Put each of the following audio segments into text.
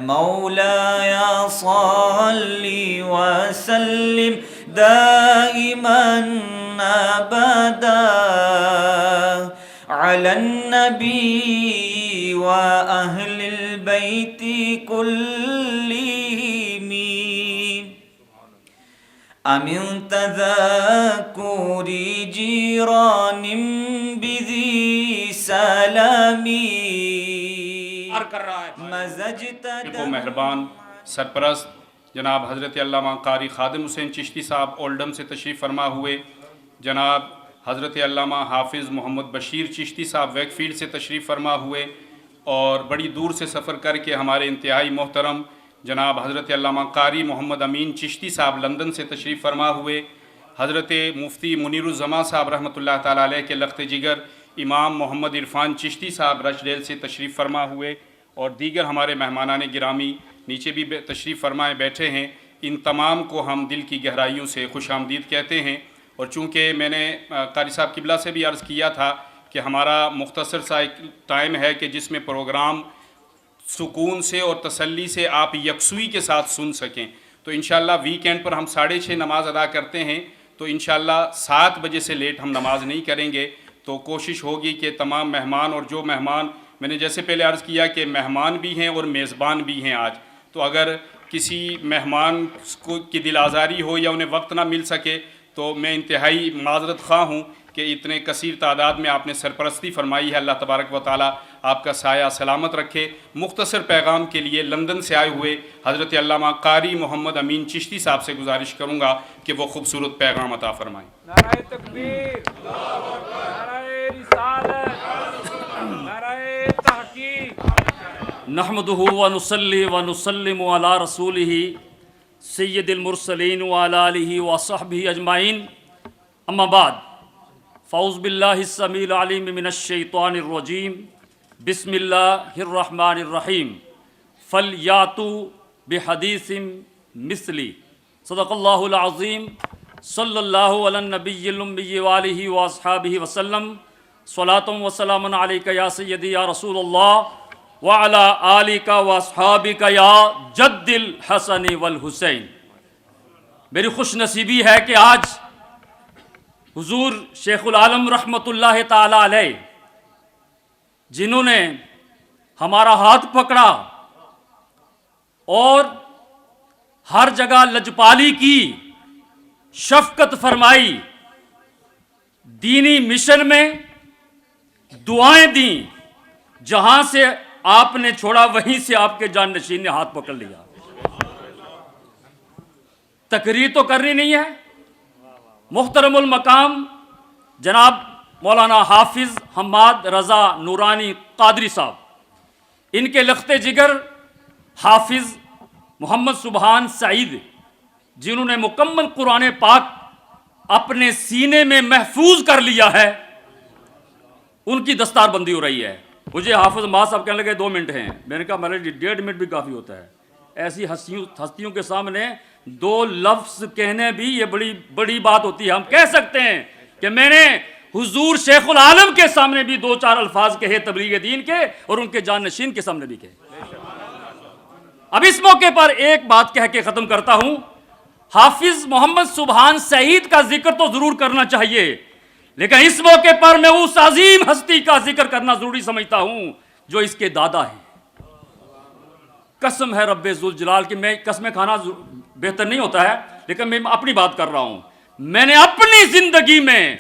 مولاي صل وسلم دائما أبدا على النبي وأهل البيت كلهم من تذكر جيران بذي سلامی کو مہربان سرپرست جناب حضرت علامہ قاری خادم حسین چشتی صاحب اولڈم سے تشریف فرما ہوئے، جناب حضرت علامہ حافظ محمد بشیر چشتی صاحب ویک فیلڈ سے تشریف فرما ہوئے، اور بڑی دور سے سفر کر کے ہمارے انتہائی محترم جناب حضرت علامہ قاری محمد امین چشتی صاحب لندن سے تشریف فرما ہوئے، حضرت مفتی منیر الزمان صاحب رحمۃ اللہ تعالیٰ علیہ کے لخت جگر امام محمد عرفان چشتی صاحب رچ ڈیل سے تشریف فرما ہوئے، اور دیگر ہمارے مہمانان گرامی نیچے بھی تشریف فرمائے بیٹھے ہیں، ان تمام کو ہم دل کی گہرائیوں سے خوش آمدید کہتے ہیں۔ اور چونکہ میں نے قاری صاحب قبلہ سے بھی عرض کیا تھا کہ ہمارا مختصر سا ایک ٹائم ہے کہ جس میں پروگرام سکون سے اور تسلی سے آپ یکسوئی کے ساتھ سن سکیں، تو انشاءاللہ ویکینڈ پر ہم 6:30 نماز ادا کرتے ہیں، تو انشاءاللہ 7 بجے سے لیٹ ہم نماز نہیں کریں گے۔ تو کوشش ہوگی کہ تمام مہمان، اور جو مہمان میں نے جیسے پہلے عرض کیا کہ مہمان بھی ہیں اور میزبان بھی ہیں آج، تو اگر کسی مہمان کی دل آزاری ہو یا انہیں وقت نہ مل سکے تو میں انتہائی معذرت خواہ ہوں کہ اتنے کثیر تعداد میں آپ نے سرپرستی فرمائی ہے۔ اللہ تبارک و تعالیٰ آپ کا سایہ سلامت رکھے۔ مختصر پیغام کے لیے لندن سے آئے ہوئے حضرت علامہ قاری محمد امین چشتی صاحب سے گزارش کروں گا کہ وہ خوبصورت پیغام عطا فرمائیں۔ نعرہ تکبیر، نعرہ رسالت، نعرہ تحقیق۔ نحمدہ ونصلی ونسلم علی رسولہ سید المرسلین وعلی آلہ وصحبہ اجمعین، اما بعد، فاعوذ باللہ السمیع العلیم من الشیطان الرجیم، بسم اللہ الرحمن الرحیم، فلیاتوا بحدیث مثلی، صدق اللہ العظیم، صلی اللہ علی النبی الامی وآلہ واصحابہ وسلم، صلاۃ و سلام علیک یا سیدی یا رسول اللہ وعلی آلک واصحابک یا جد الحسن والحسین۔ میری خوش نصیبی ہے کہ آج حضور شیخ العالم رحمۃ اللہ تعالی علیہ، جنہوں نے ہمارا ہاتھ پکڑا اور ہر جگہ لجپالی کی، شفقت فرمائی، دینی مشن میں دعائیں دیں، جہاں سے آپ نے چھوڑا وہیں سے آپ کے جانشین نے ہاتھ پکڑ لیا۔ تقریر تو کرنی نہیں ہے، محترم المقام جناب مولانا حافظ حماد رضا نورانی قادری صاحب، ان کے لخت جگر حافظ محمد سبحان سعید، جنہوں نے مکمل قرآن پاک اپنے سینے میں محفوظ کر لیا ہے، ان کی دستار بندی ہو رہی ہے۔ مجھے حافظ حماد صاحب کہنے لگے 2 منٹ ہیں، میں نے کہا میرے لیے 1.5 منٹ بھی کافی ہوتا ہے۔ ایسی ہستیوں کے سامنے 2 لفظ کہنے بھی یہ بڑی بات ہوتی ہے۔ ہم کہہ سکتے ہیں کہ میں نے حضور شیخ العالم کے سامنے بھی 2-4 الفاظ کہے تبلیغ دین کے، اور ان کے جانشین کے سامنے بھی کہے۔ اب اس موقع پر ایک بات کہہ کے ختم کرتا ہوں۔ حافظ محمد سبحان سعید کا ذکر تو ضرور کرنا چاہیے، لیکن اس موقع پر میں اس عظیم ہستی کا ذکر کرنا ضروری سمجھتا ہوں جو اس کے دادا ہیں۔ قسم ہے رب ذوالجلال کی، میں قسمیں کھانا بہتر نہیں ہوتا ہے، لیکن میں اپنی بات کر رہا ہوں۔ میں نے اپنی زندگی میں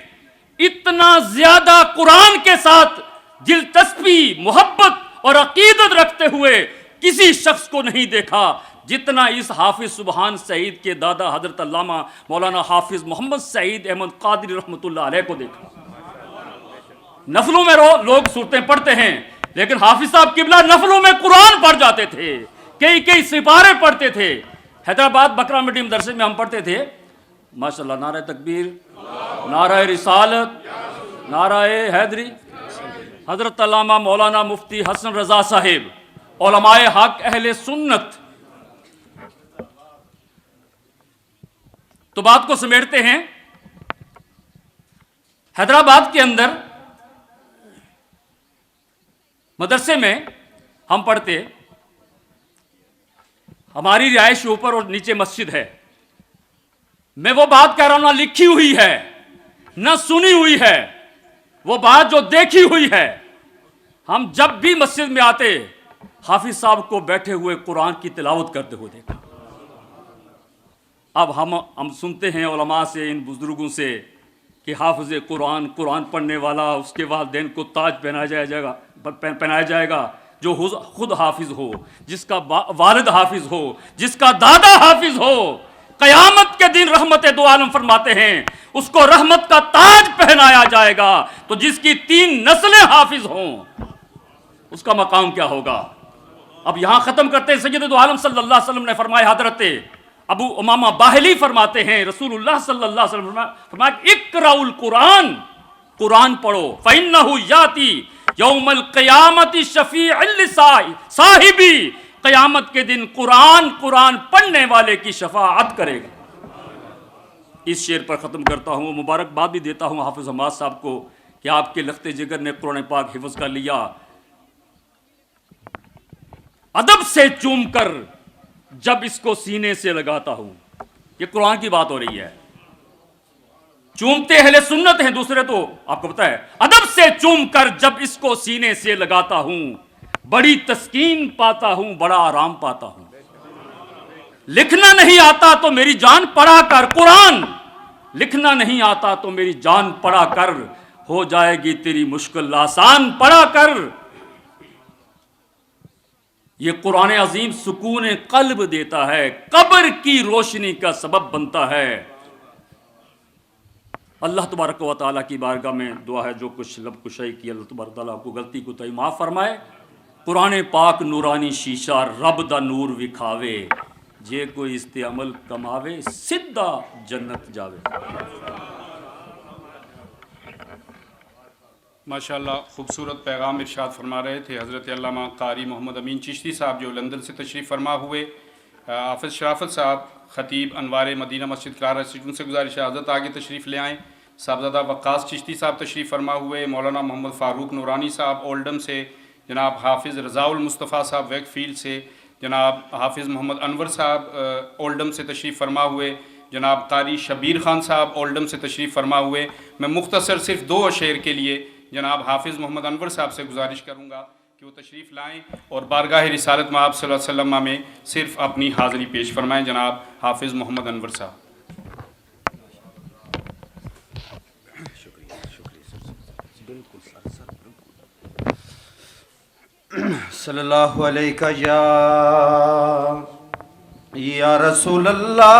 اتنا زیادہ قرآن کے ساتھ دلچسپی، محبت اور عقیدت رکھتے ہوئے کسی شخص کو نہیں دیکھا جتنا اس حافظ سبحان سعید کے دادا حضرت علامہ مولانا حافظ محمد سعید احمد قادری رحمۃ اللہ علیہ کو دیکھا۔ نفلوں میں لوگ صورتیں پڑھتے ہیں، لیکن حافظ صاحب قبلہ نفلوں میں قرآن پڑھ جاتے تھے، کئی سپارے پڑھتے تھے۔ حیدرآباد بکرا مڈی مدرسے میں ہم پڑھتے تھے، ماشاءاللہ، نعرہ تکبیر، نعرہ رسالت، نعرہ حیدری، حضرت علامہ مولانا مفتی حسن رضا صاحب، علماء حق اہل سنت۔ تو بات کو سمیٹتے ہیں۔ حیدرآباد کے اندر مدرسے میں ہم پڑھتے، ہماری رہائش کے اوپر اور نیچے مسجد ہے. میں وہ بات کہہ رہا ہوں، نہ لکھی ہوئی ہے نہ سنی ہوئی ہے، وہ بات جو دیکھی ہوئی ہے. ہم جب بھی مسجد میں آتے حافظ صاحب کو بیٹھے ہوئے قرآن کی تلاوت کرتے ہوئے دیکھا. اب ہم سنتے ہیں علماء سے، ان بزرگوں سے، کہ حافظ قرآن پڑھنے والا اس کے والدین کو تاج پہنایا جائے گا جو خود حافظ ہو، جس کا والد حافظ ہو، جس کا دادا حافظ ہو. قیامت کے دن رحمت دو عالم فرماتے ہیں اس کو رحمت کا تاج پہنایا جائے گا. تو جس کی 3 نسلیں حافظ ہوں اس کا مقام کیا ہوگا. اب یہاں ختم کرتے ہیں. سید دو عالم صلی اللہ علیہ وسلم نے فرمایا، حضرت ابو امامہ باہلی فرماتے ہیں رسول اللہ صلی اللہ علیہ وسلم فرمایا اقرأوا القرآن، قرآن پڑھو، فإنہ یاتی یوم القیامت شفیعا لصاحبی، قیامت کے دن قرآن پڑھنے والے کی شفاعت کرے گا. اس شعر پر ختم کرتا ہوں. مبارکباد بھی دیتا ہوں حافظ حماد صاحب کو کہ آپ کے لخت جگر نے قرآن پاک حفظ کر لیا. ادب سے چوم کر جب اس کو سینے سے لگاتا ہوں، یہ قرآن کی بات ہو رہی ہے. چومتے اہل سنت ہیں، دوسرے تو آپ کو پتا ہے. ادب سے چوم کر جب اس کو سینے سے لگاتا ہوں، بڑی تسکین پاتا ہوں، بڑا آرام پاتا ہوں. لکھنا نہیں آتا تو میری جان پڑھا کر قرآن، لکھنا نہیں آتا تو میری جان پڑھا کر، ہو جائے گی تیری مشکل آسان پڑھا کر. یہ قرآن عظیم سکون قلب دیتا ہے، قبر کی روشنی کا سبب بنتا ہے. اللہ تبارک و تعالیٰ کی بارگاہ میں دعا ہے جو کچھ لب کشائی کی اللہ تبارک و تعالیٰ کو غلطی کو تئی معاف فرمائے. قرآن پاک نورانی شیشہ رب دا نور وکھاوے، جے کوئی اس تے عمل کماوے سدھا جنت جاوے. ماشاءاللہ خوبصورت پیغام ارشاد فرما رہے تھے حضرت علامہ قاری محمد امین چشتی صاحب جو لندن سے تشریف فرما ہوئے. حافظ شرافت صاحب خطیب انوار مدینہ مسجد کلارا اسٹریٹ، ان سے گزارش ہے حضرت آگے تشریف لے آئیں. صاحبزادہ وقاص چشتی صاحب تشریف فرما ہوئے. مولانا محمد فاروق نورانی صاحب اولڈم سے، جناب حافظ رضا المصطفیٰ صاحب ویک فیلڈ سے، جناب حافظ محمد انور صاحب اولڈم سے تشریف فرما ہوئے، جناب قاری شبیر خان صاحب اولڈم سے تشریف فرما ہوئے. میں مختصر صرف 2 شعر کے لیے جناب حافظ محمد انور صاحب سے گزارش کروں گا کہ وہ تشریف لائیں اور بارگاہ رسالت میں آپ صلی اللہ علیہ وسلم میں صرف اپنی حاضری پیش فرمائیں. جناب حافظ محمد انور صاحب. صلی اللہ علیہ یا رسول اللہ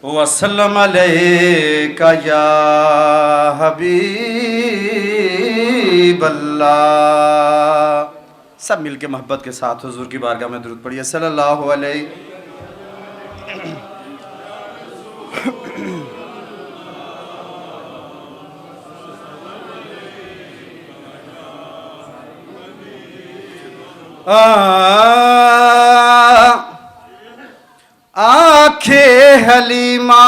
وسلم علیکہ یا حبیب اللہ. سب مل کے محبت کے ساتھ حضور کی بارگاہ میں درود پڑھیے. صلی اللہ علیہ آنکھے حلیمہ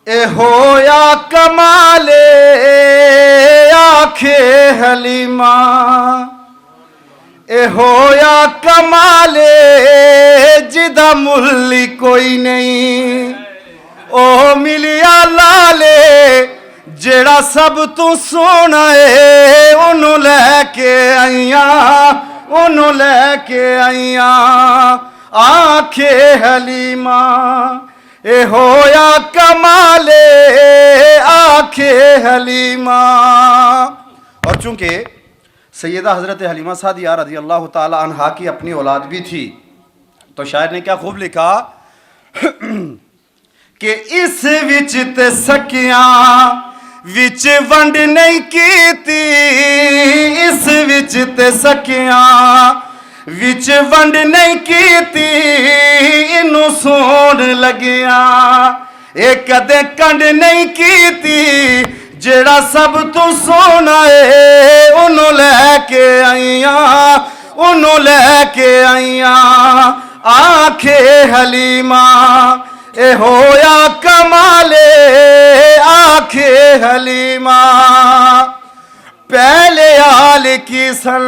اے ہویا کمالے، آنکھے حلیمہ اے ہویا کمالے، جدا ملی کوئی نہیں او ملیا لالے، جیڑا سب تو سونا ہے انہوں لے کے آئیاں، انہوں لے کے آئیاں. آنکھے حلیمہ اے ہویا کمالے، آنکھے حلیمہ. اور چونکہ سیدہ حضرت حلیمہ سعدیہ رضی اللہ تعالی عنہا کی اپنی اولاد بھی تھی، تو شاعر نے کیا خوب لکھا کہ اس وچ تے سکیاں وچ ونڈ نہیں کیتی، اس وچ تے سکیاں وچ ونڈ نہیں کیتی، انہوں سون لگیاں اے کدے کنڈ نہیں کیتی، جیڑا سب تو سونا ہے انہوں لے کے آئیاں، انہوں لے کے آئیاں. آنکھے حلیمہ اے ہویا کمالے، آنکھے حلیمہ. پہلے حال کی سن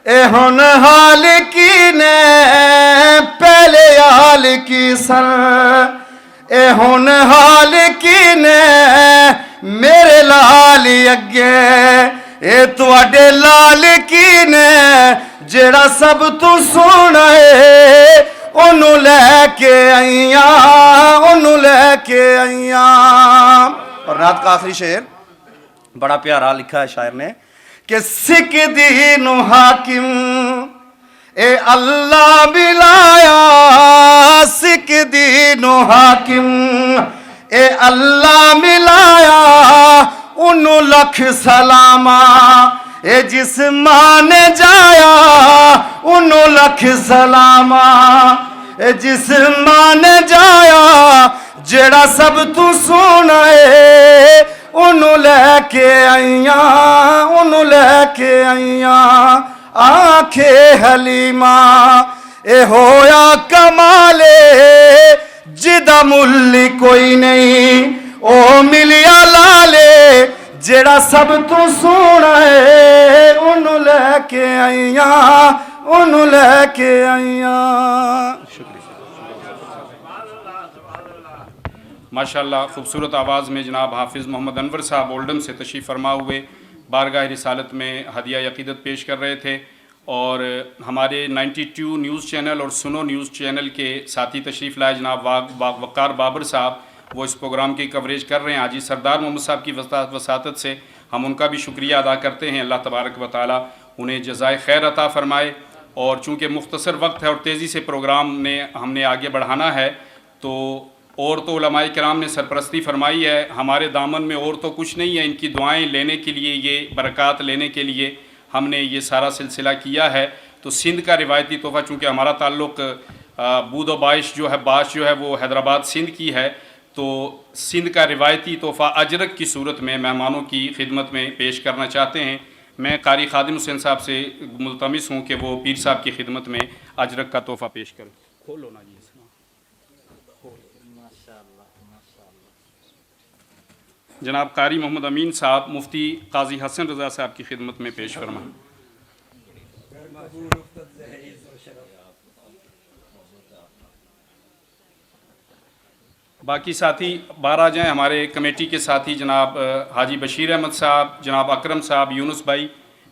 اے ہن حال کی نے پہلے حال کی سن اے ہن حال کی نے میرے لال اگے اے تواڈے لال کی نے جیڑا سب تو سونا ہے انہوں لے کے آئیاں انہوں لے کے آئیاں. اور رات کا آخری شعر بڑا پیارا لکھا ہے شاعر نے کہ سکھ دین حاکم اے اللہ بلایا سکھ دین حاکم اے اللہ ملایا انہوں لکھ سلاما اے جس ماں نے جایا انہوں لکھ سلاما اے جس ماں نے جایا جیڑا سب تو سونا ہے انہوں لے کے آئیاں انہوں لے کے آئیاں. آنکھیں حلیمہ اے ہویا کمالے جدا ملی کوئی نہیں او ملیا لالے جیڑا سب تو سونا ہے انہوں لے کے آئیاں انہوں لے کے آئیاں. ماشاءاللہ خوبصورت آواز میں جناب حافظ محمد انور صاحب اولڈم سے تشریف فرما ہوئے بارگاہ رسالت میں ہدیہ عقیدت پیش کر رہے تھے، اور ہمارے 92 نیوز چینل اور سنو نیوز چینل کے ساتھی تشریف لائے جناب وقار بابر صاحب، وہ اس پروگرام کی کوریج کر رہے ہیں. حاجی سردار محمد صاحب کی وساطت سے ہم ان کا بھی شکریہ ادا کرتے ہیں. اللہ تبارک و تعالی انہیں جزائے خیر عطا فرمائے. اور چونکہ مختصر وقت ہے اور تیزی سے پروگرام ہم نے آگے بڑھانا ہے، تو اور تو علماء کرام نے سرپرستی فرمائی ہے. ہمارے دامن میں اور تو کچھ نہیں ہے، ان کی دعائیں لینے کے لیے، یہ برکات لینے کے لیے ہم نے یہ سارا سلسلہ کیا ہے. تو سندھ کا روایتی تحفہ، چونکہ ہمارا تعلق بود و باش جو ہے وہ حیدرآباد سندھ کی ہے، تو سندھ کا روایتی تحفہ اجرک کی صورت میں مہمانوں کی خدمت میں پیش کرنا چاہتے ہیں. میں قاری خادم حسین صاحب سے ملتمس ہوں کہ وہ پیر صاحب کی خدمت میں اجرک کا تحفہ پیش کریں. کھولو نا جی. جناب قاری محمد امین صاحب مفتی قاضی حسن رضا صاحب کی خدمت میں پیش فرمائیں. باقی ساتھی باہر آ جائیں. ہمارے کمیٹی کے ساتھی جناب حاجی بشیر احمد صاحب، جناب اکرم صاحب، یونس بھائی،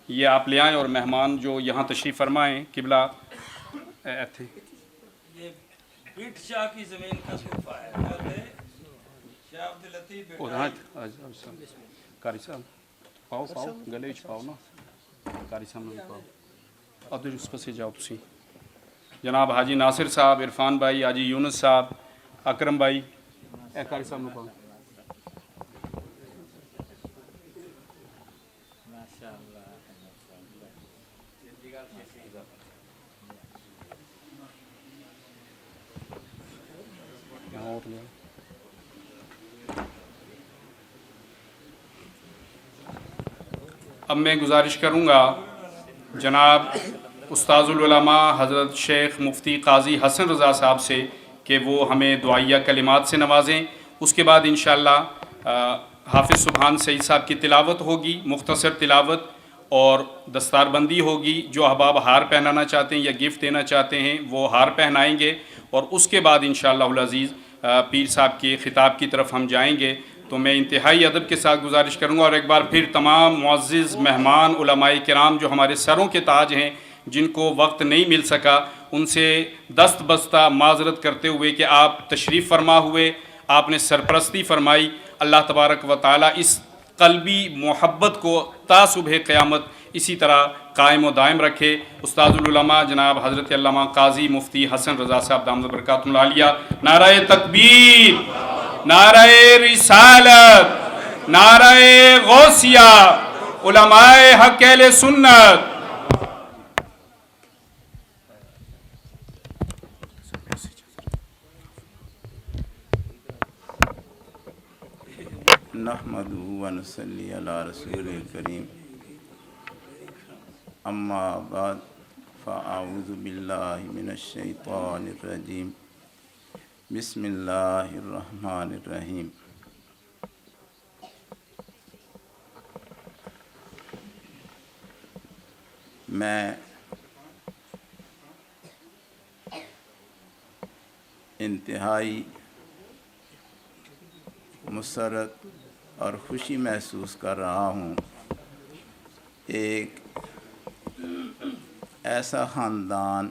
یہ آپ لے آئیں، اور مہمان جو یہاں تشریف فرمائیں. قبلہ ایتھے یہ بٹ شاہ کی زمین کا تحفہ ہے. قاری صاحب پاؤ گلے پاؤ نا، قاری صاحب نے پاؤ ادھر اس پاس جاؤ تسی. جناب حاجی ناصر صاحب، عرفان بھائی، حاجی یونس صاحب، اکرم بھائی، قاری صاحب نے پاؤ. اور لیا اب میں گزارش کروں گا جناب استاذ العلماء حضرت شیخ مفتی قاضی حسن رضا صاحب سے کہ وہ ہمیں دعائیہ کلمات سے نوازیں. اس کے بعد انشاءاللہ حافظ سبحان سعید صاحب کی تلاوت ہوگی، مختصر تلاوت، اور دستار بندی ہوگی. جو احباب ہار پہنانا چاہتے ہیں یا گفٹ دینا چاہتے ہیں وہ ہار پہنائیں گے، اور اس کے بعد انشاءاللہ العزیز پیر صاحب کے خطاب کی طرف ہم جائیں گے. تو میں انتہائی ادب کے ساتھ گزارش کروں گا، اور ایک بار پھر تمام معزز مہمان علماء کرام جو ہمارے سروں کے تاج ہیں، جن کو وقت نہیں مل سکا، ان سے دست بستہ معذرت کرتے ہوئے کہ آپ تشریف فرما ہوئے، آپ نے سرپرستی فرمائی. اللہ تبارک و تعالی اس قلبی محبت کو تا صبح قیامت اسی طرح قائم و دائم رکھے. استاذ العلماء جناب حضرت علامہ قاضی مفتی حسن رضا صاحب دامت برکاتہ العالیہ. نعرہ تکبیر، نعرہ رسالت، نعرہ غوثیہ، علماء حق اہل سنت. نحمدہ ونصلی علی رسول الکریم. اما بعد فاعوذ باللہ من الشیطان الرجیم. بسم اللہ الرحمن الرحیم. میں انتہائی مسرت اور خوشی محسوس کر رہا ہوں. ایک ایسا خاندان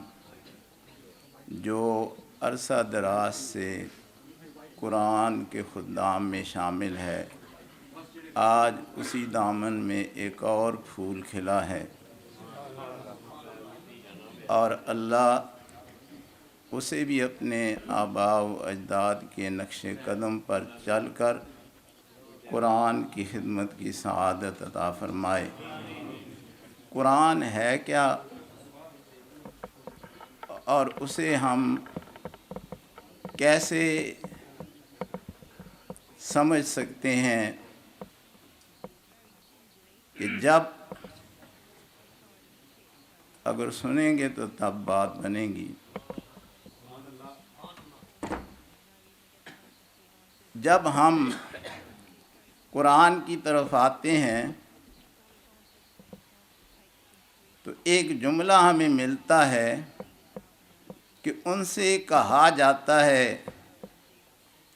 جو عرصہ دراز سے قرآن کے خدام میں شامل ہے، آج اسی دامن میں ایک اور پھول کھلا ہے، اور اللہ اسے بھی اپنے آباء و اجداد کے نقش قدم پر چل کر قرآن کی خدمت کی سعادت عطا فرمائے. قرآن ہے کیا اور اسے ہم کیسے سمجھ سکتے ہیں کہ جب اگر سنیں گے تو تب بات بنے گی. جب ہم قرآن کی طرف آتے ہیں تو ایک جملہ ہمیں ملتا ہے کہ ان سے کہا جاتا ہے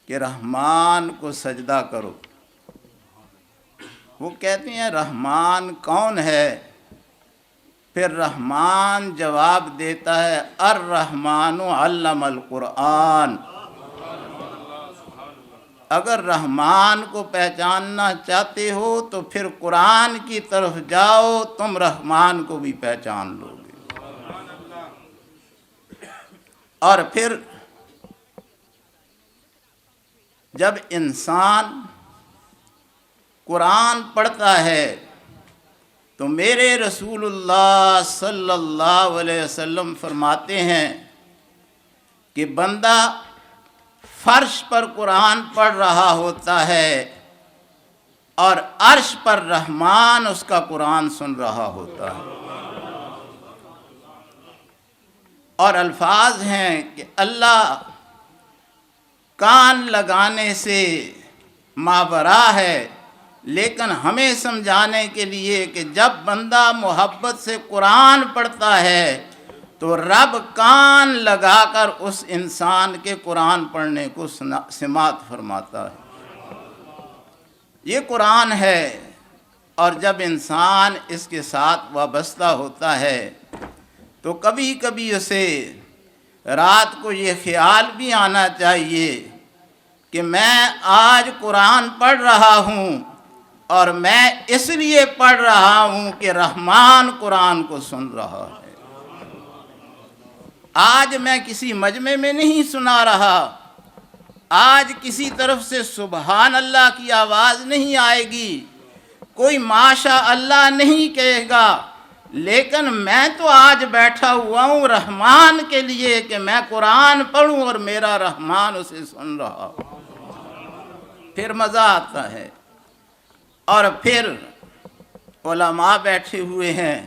کہ رحمان کو سجدہ کرو. وہ کہتے ہیں رحمان کون ہے؟ پھر رحمان جواب دیتا ہے الرحمن علم القرآن. اگر رحمان کو پہچاننا چاہتے ہو تو پھر قرآن کی طرف جاؤ، تم رحمان کو بھی پہچان لو گے. اور پھر جب انسان قرآن پڑھتا ہے تو میرے رسول اللہ صلی اللہ علیہ وسلم فرماتے ہیں کہ بندہ فرش پر قرآن پڑھ رہا ہوتا ہے اور عرش پر رحمان اس کا قرآن سن رہا ہوتا ہے. اور الفاظ ہیں کہ اللہ کان لگانے سے ماورا ہے، لیکن ہمیں سمجھانے کے لیے کہ جب بندہ محبت سے قرآن پڑھتا ہے تو رب کان لگا کر اس انسان کے قرآن پڑھنے کو سماعت فرماتا ہے. یہ قرآن ہے، اور جب انسان اس کے ساتھ وابستہ ہوتا ہے تو کبھی کبھی اسے رات کو یہ خیال بھی آنا چاہیے کہ میں آج قرآن پڑھ رہا ہوں اور میں اس لیے پڑھ رہا ہوں کہ رحمان قرآن کو سن رہا ہے. آج میں کسی مجمع میں نہیں سنا رہا، آج کسی طرف سے سبحان اللہ کی آواز نہیں آئے گی، کوئی ماشاء اللہ نہیں کہے گا، لیکن میں تو آج بیٹھا ہوا ہوں رحمان کے لیے کہ میں قرآن پڑھوں اور میرا رحمان اسے سن رہا ہوں. پھر مزہ آتا ہے. اور پھر علماء بیٹھے ہوئے ہیں،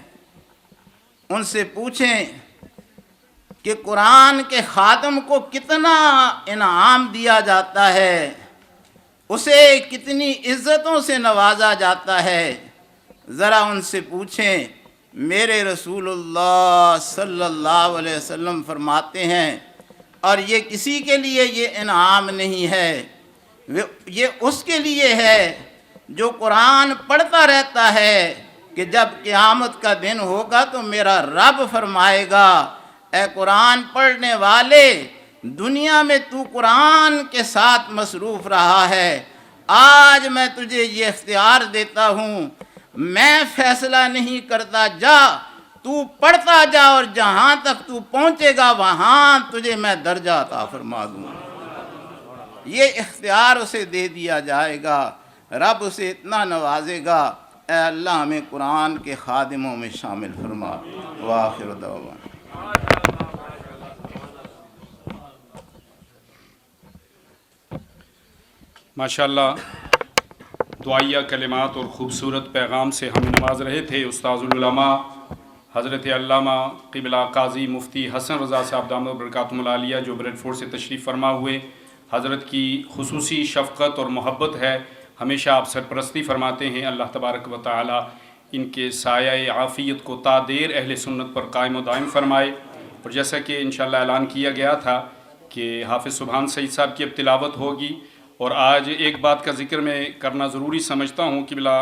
ان سے پوچھیں کہ قرآن کے خادم کو کتنا انعام دیا جاتا ہے، اسے کتنی عزتوں سے نوازا جاتا ہے. ذرا ان سے پوچھیں. میرے رسول اللہ صلی اللہ علیہ وسلم فرماتے ہیں، اور یہ کسی کے لیے یہ انعام نہیں ہے، یہ اس کے لیے ہے جو قرآن پڑھتا رہتا ہے کہ جب قیامت کا دن ہوگا تو میرا رب فرمائے گا اے قرآن پڑھنے والے، دنیا میں تو قرآن کے ساتھ مصروف رہا ہے، آج میں تجھے یہ اختیار دیتا ہوں، میں فیصلہ نہیں کرتا، جا تو پڑھتا جا اور جہاں تک تو پہنچے گا وہاں تجھے میں درجہ عطا فرما دوں. یہ اختیار اسے دے دیا جائے گا. رب اسے اتنا نوازے گا. اے اللہ ہمیں قرآن کے خادموں میں شامل فرما. وآخر دعوانا ماشاءاللہ دعائیہ کلمات اور خوبصورت پیغام سے ہمیں نواز رہے تھے استاذ العلماء حضرت علامہ قبلہ قاضی مفتی حسن رضا صاحب دامت برکاتہم العالیہ جو بریڈ فورڈ سے تشریف فرما ہوئے. حضرت کی خصوصی شفقت اور محبت ہے، ہمیشہ آپ سرپرستی فرماتے ہیں. اللہ تبارک و تعالی ان کے سایہ عافیت کو تا دیر اہل سنت پر قائم و دائم فرمائے. اور جیسا کہ انشاءاللہ اعلان کیا گیا تھا کہ حافظ سبحان سعید صاحب کی اب تلاوت ہوگی. اور آج ایک بات کا ذکر میں کرنا ضروری سمجھتا ہوں کہ بلا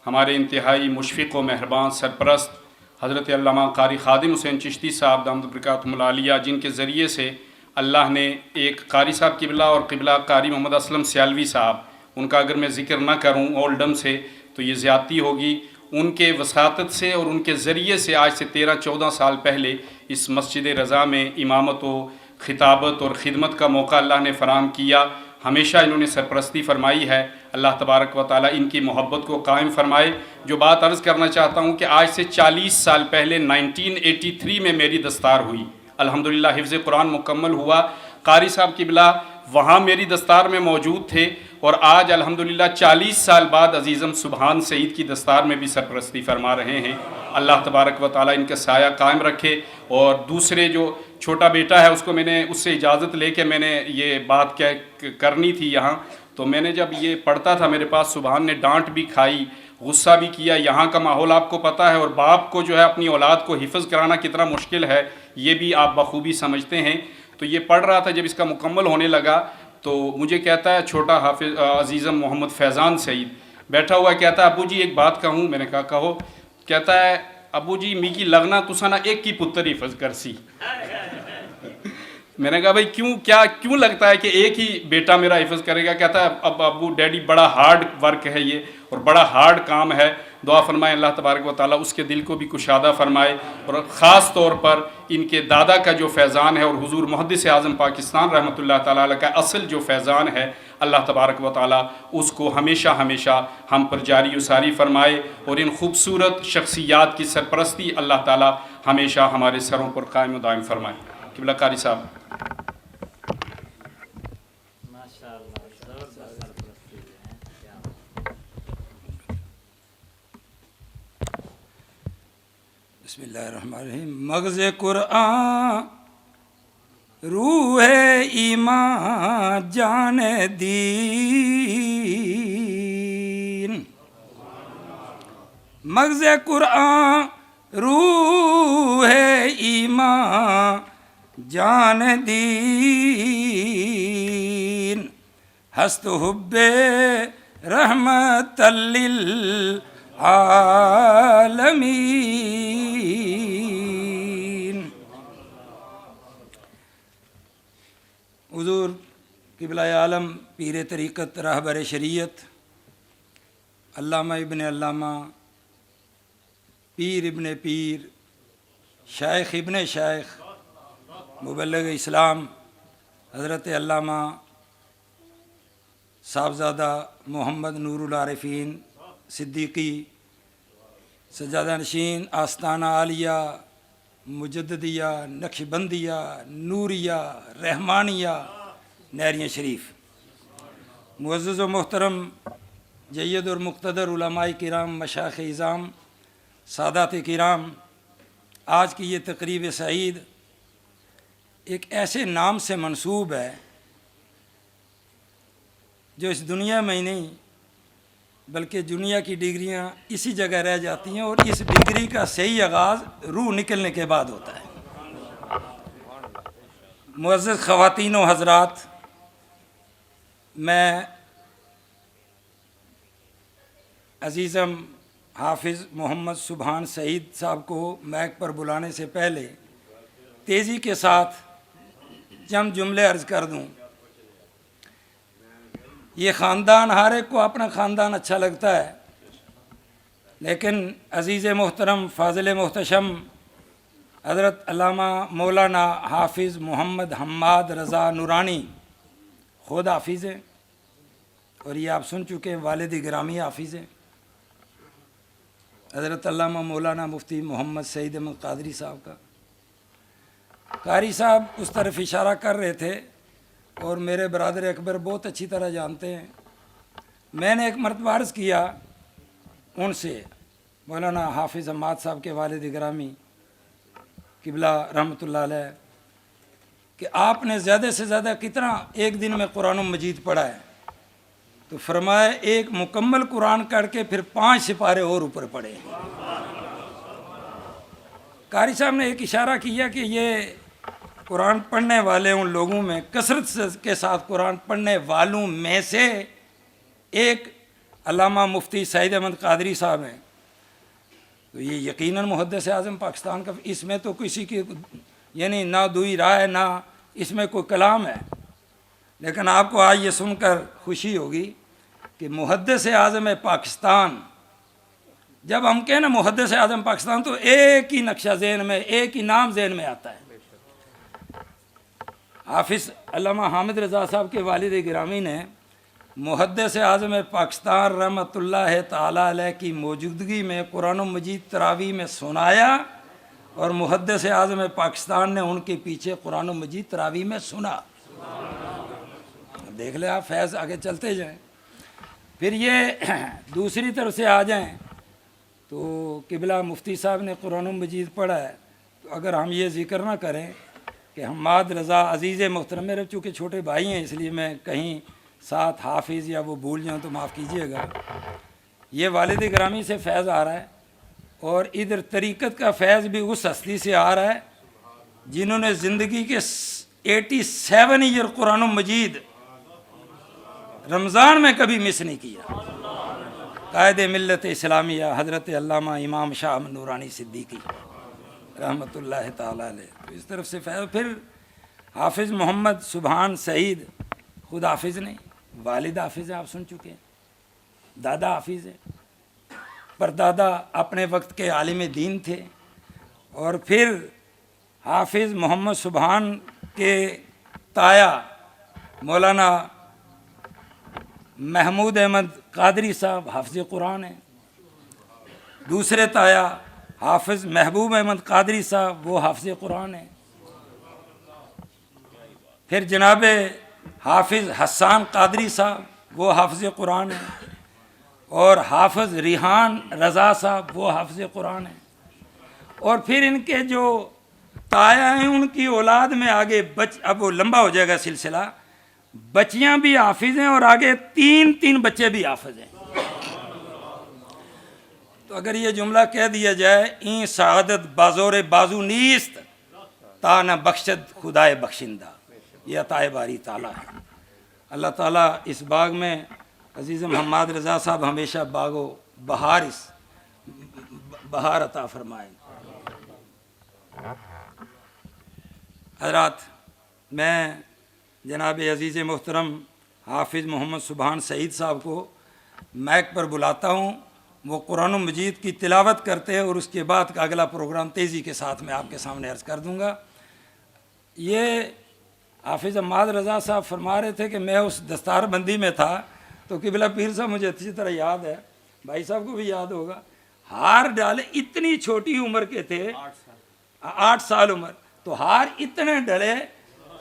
ہمارے انتہائی مشفق و مہربان سرپرست حضرت علامہ قاری خادم حسین چشتی صاحب دامت برکاتہم العالیہ، جن کے ذریعے سے اللہ نے ایک قاری صاحب قبلہ اور قبلہ قاری محمد اسلم سیالوی صاحب، ان کا اگر میں ذکر نہ کروں اولڈم سے تو یہ زیادتی ہوگی. ان کے وساطت سے اور ان کے ذریعے سے آج سے 13-14 سال پہلے اس مسجد رضا میں امامت و خطابت اور خدمت کا موقع اللہ نے فراہم کیا. ہمیشہ انہوں نے سرپرستی فرمائی ہے. اللہ تبارک و تعالیٰ ان کی محبت کو قائم فرمائے. جو بات عرض کرنا چاہتا ہوں کہ آج سے 40 سال پہلے 1983 میں میری دستار ہوئی. الحمدللہ حفظ قرآن مکمل ہوا. قاری صاحب قبلہ وہاں میری دستار میں موجود تھے اور آج الحمدللہ 40 سال بعد عزیزم سبحان سعید کی دستار میں بھی سرپرستی فرما رہے ہیں. اللہ تبارک و تعالیٰ ان کا سایہ قائم رکھے. اور دوسرے جو چھوٹا بیٹا ہے اس کو میں نے اس سے اجازت لے کے میں نے یہ بات کرنی تھی یہاں، تو میں نے جب یہ پڑھتا تھا میرے پاس سبحان نے ڈانٹ بھی کھائی، غصہ بھی کیا. یہاں کا ماحول آپ کو پتہ ہے اور باپ کو جو ہے اپنی اولاد کو حفظ کرانا کتنا مشکل ہے یہ بھی آپ بخوبی سمجھتے ہیں. تو یہ پڑھ رہا تھا، جب اس کا مکمل ہونے لگا تو مجھے کہتا ہے چھوٹا حافظ عزیزم محمد فیضان سعید بیٹھا ہوا کہتا ہے ابو جی ایک بات کہوں. میں نے کہا کہو. کہتا ہے ابو جی می کی لگنا تسا نہ ایک کی پتر حفظ کرسی. میں نے کہا بھائی کیوں لگتا ہے کہ ایک ہی بیٹا میرا حفظ کرے گا؟ کہتا ہے اب ابو ڈیڈی بڑا ہارڈ ورک ہے یہ اور بڑا ہارڈ کام ہے. دعا فرمائیں اللہ تبارک و تعالیٰ اس کے دل کو بھی کشادہ فرمائے. اور خاص طور پر ان کے دادا کا جو فیضان ہے اور حضور محدث اعظم پاکستان رحمۃ اللہ تعالیٰ علیہ کا اصل جو فیضان ہے اللہ تبارک و تعالیٰ اس کو ہمیشہ ہمیشہ ہم پر جاری و ساری فرمائے. اور ان خوبصورت شخصیات کی سرپرستی اللہ تعالیٰ ہمیشہ ہمارے سروں پر قائم و دائم فرمائے. قبلہ قاری صاحب. بسم اللہ الرحمن الرحیم. مغز قرآن روح ایمان جان دین. مغز قرآن روح ایمان جان دین. ہست حب رحمت للعالمین. حضور قبلہ عالم پیر طریقت راہبر شریعت علامہ ابن علامہ پیر ابن پیر شیخ ابن شیخ مبلغ اسلام حضرت علامہ صاحبزادہ محمد نور العارفین صدیقی سجادہ نشین آستانہ عالیہ مجددیہ نقشبندیہ نوریہ رحمانیہ نیریاں شریف. معزز و محترم جید اور مقتدر علماء کرام مشائخ اعظام سادات کرام، آج کی یہ تقریب سعید ایک ایسے نام سے منسوب ہے جو اس دنیا میں ہی نہیں بلکہ دنیا کی ڈگریاں اسی جگہ رہ جاتی ہیں اور اس ڈگری کا صحیح آغاز روح نکلنے کے بعد ہوتا ہے. معزز خواتین و حضرات، میں عزیزم حافظ محمد سبحان سعید صاحب کو مائک پر بلانے سے پہلے تیزی کے ساتھ چند جملے عرض کر دوں. یہ خاندان ہر ایک کو اپنا خاندان اچھا لگتا ہے، لیکن عزیز محترم فاضل محتشم حضرت علامہ مولانا حافظ محمد حماد رضا نورانی خود حافظ ہیں اور یہ آپ سن چکے ہیں، والد گرامی حافظ ہیں. حضرت علامہ مولانا مفتی محمد سعید احمد قادری صاحب کا قاری صاحب اس طرف اشارہ کر رہے تھے اور میرے برادر اکبر بہت اچھی طرح جانتے ہیں. میں نے ایک مرتبہ عرض کیا ان سے مولانا حافظ حماد صاحب کے والد گرامی قبلہ رحمۃ اللہ علیہ کہ آپ نے زیادہ سے زیادہ کتنا ایک دن میں قرآن مجید پڑھا ہے؟ تو تو فرمایا ایک مکمل قرآن کر کے پھر 5 سپارے اور اوپر پڑھے. قاری صاحب نے ایک اشارہ کیا کہ یہ قرآن پڑھنے والے ان لوگوں میں کثرت کے ساتھ قرآن پڑھنے والوں میں سے ایک علامہ مفتی سعید احمد قادری صاحب ہیں. تو یہ یقیناً محدث اعظم پاکستان کا، اس میں تو کسی کی یعنی نہ دوئی رائے نہ اس میں کوئی کلام ہے. لیکن آپ کو آج یہ سن کر خوشی ہوگی کہ محدث اعظم پاکستان، جب ہم کہیں نا محدث اعظم پاکستان تو ایک ہی نقشہ ذہن میں، ایک ہی نام ذہن میں آتا ہے. حافظ علامہ حامد رضا صاحب کے والد گرامی نے محدث اعظم پاکستان رحمۃ اللہ تعالی علیہ کی موجودگی میں قرآن مجید تراویح میں سنایا، اور محدث اعظم پاکستان نے ان کے پیچھے قرآن مجید تراویح میں سنا. دیکھ لیں آپ، فیض آگے چلتے جائیں. پھر یہ دوسری طرف سے آ جائیں تو قبلہ مفتی صاحب نے قرآن مجید پڑھا ہے. تو اگر ہم یہ ذکر نہ کریں کہ حماد رضا عزیز محترم، میرے چونکہ چھوٹے بھائی ہیں اس لیے میں کہیں ساتھ حافظ یا وہ بھول جاؤں تو معاف کیجئے گا، یہ والد گرامی سے فیض آ رہا ہے، اور ادھر طریقت کا فیض بھی اس ہستی سے آ رہا ہے جنہوں نے زندگی کے 87 ایئر قرآن مجید رمضان میں کبھی مس نہیں کیا. قائد ملت اسلامیہ حضرت علامہ امام شاہ نورانی صدیقی رحمۃ اللہ تعالی علیہ. تو اس طرف سے فیض. پھر حافظ محمد سبحان سعید، خود حافظ نہیں، والد حافظ ہیں، آپ سن چکے ہیں، دادا حافظ ہیں، پردادا اپنے وقت کے عالم دین تھے. اور پھر حافظ محمد سبحان کے تایا مولانا محمود احمد قادری صاحب حافظ قرآن ہیں. دوسرے تایا حافظ محبوب احمد قادری صاحب، وہ حافظ قرآن ہیں. پھر جناب حافظ حسان قادری صاحب، وہ حافظ قرآن ہیں. اور حافظ ریحان رضا صاحب، وہ حافظ قرآن ہیں. اور پھر ان کے جو تایا ہیں ان کی اولاد میں آگے اب وہ لمبا ہو جائے گا سلسلہ، بچیاں بھی حافظ ہیں اور آگے 3 بچے بھی حافظ ہیں. تو اگر یہ جملہ کہہ دیا جائے این سعادت بازور بازو نیست تا نہ بخشد خدائے بخشندہ، یہ عطائے باری تعالیٰ ہے. اللہ تعالیٰ اس باغ میں عزیز حماد رضا صاحب ہمیشہ باغ و بہار عطا فرمائے. حضرات، میں جناب عزیز محترم حافظ محمد سبحان سعید صاحب کو مائک پر بلاتا ہوں. وہ قرآن مجید کی تلاوت کرتے ہیں اور اس کے بعد کا اگلا پروگرام تیزی کے ساتھ میں آپ کے سامنے عرض کر دوں گا. یہ حافظ حماد رضا صاحب فرما رہے تھے کہ میں اس دستار بندی میں تھا تو قبلہ پیر صاحب مجھے اچھی طرح یاد ہے، بھائی صاحب کو بھی یاد ہوگا، ہار ڈالے، اتنی چھوٹی عمر کے تھے، 8 سال عمر، تو ہار اتنے ڈلے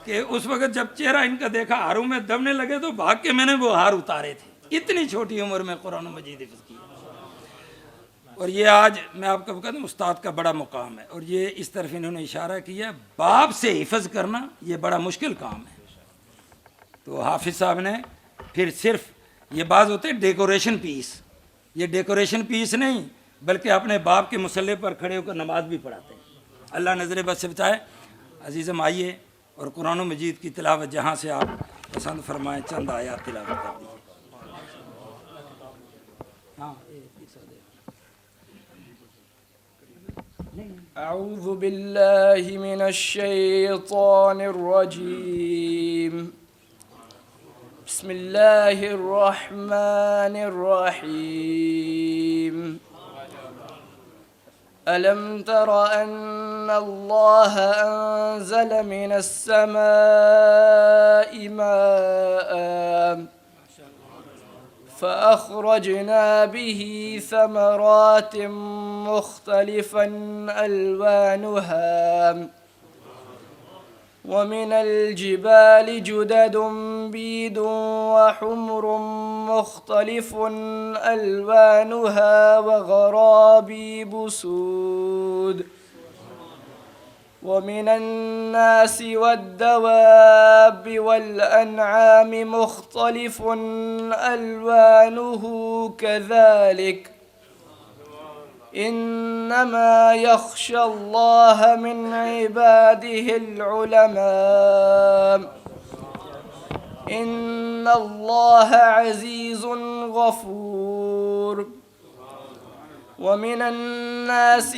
کہ اس وقت جب چہرہ ان کا دیکھا ہاروں میں دبنے لگے تو بھاگ کے میں نے وہ ہار اتارے تھے. اتنی چھوٹی عمر میں قرآن مجید حفظ کیا. اور یہ آج میں آپ کو کہتا ہوں استاد کا بڑا مقام ہے. اور یہ اس طرف انہوں نے اشارہ کیا، باپ سے حفظ کرنا یہ بڑا مشکل کام ہے. تو حافظ صاحب نے پھر صرف یہ بعض ہوتے ڈیکوریشن پیس، یہ ڈیکوریشن پیس نہیں بلکہ اپنے باپ کے مصلی پر کھڑے ہو کر نماز بھی پڑھاتے ہیں. اللہ نظر بد سے بچائے. عزیزم آئیے اور قرآن مجید کی تلاوت جہاں سے آپ پسند فرمائیں چند آیات تلاوت کر دیجیے. أعوذ بالله من الشيطان الرجيم. بسم الله الرحمن الرحيم. ألم تر أن الله أنزل من السماء ماء فأخرجنا به ثمرات مختلفا ألوانها ومن الجبال جدد بيض وحمر مختلف ألوانها وغرابيب سود ومن الناس والدواب والأنعام مختلف ألوانه كذلك إنما يخشى الله من عباده العلماء إن الله عزيز غفور ومن الناس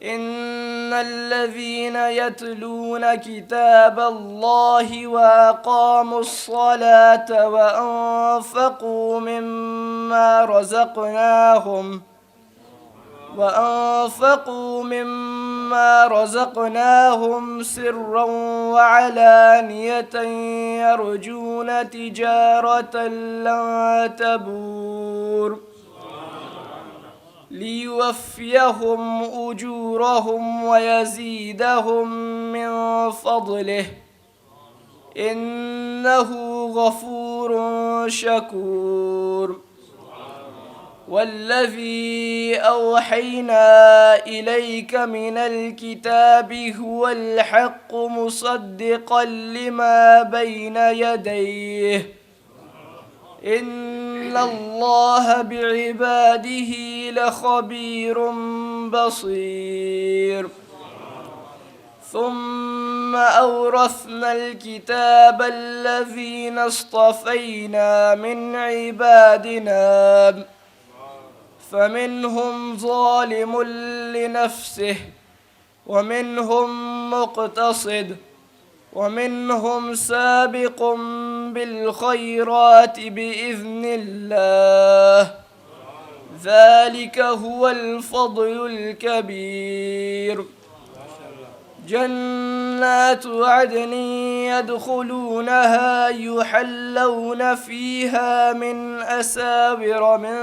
إن الذين يتلون كتاب الله وأقاموا الصلاة وأنفقوا مما رزقناهم سرا وعلانية يرجون تجارة لن تبور ليوفيهم أجورهم ويزيدهم من فضله إنه غفور شكور والذي أوحينا إليك من الكتاب هو الحق مصدقا لما بين يديه إن الله بعباده لخبير بصير ثم أورثنا الكتاب الذين اصطفينا من عبادنا فمنهم ظالم لنفسه ومنهم مقتصد ومنهم سابق بالخيرات بإذن الله ذلك هو الفضل الكبير جنات عدن يدخلونها يحلون فيها من أساور من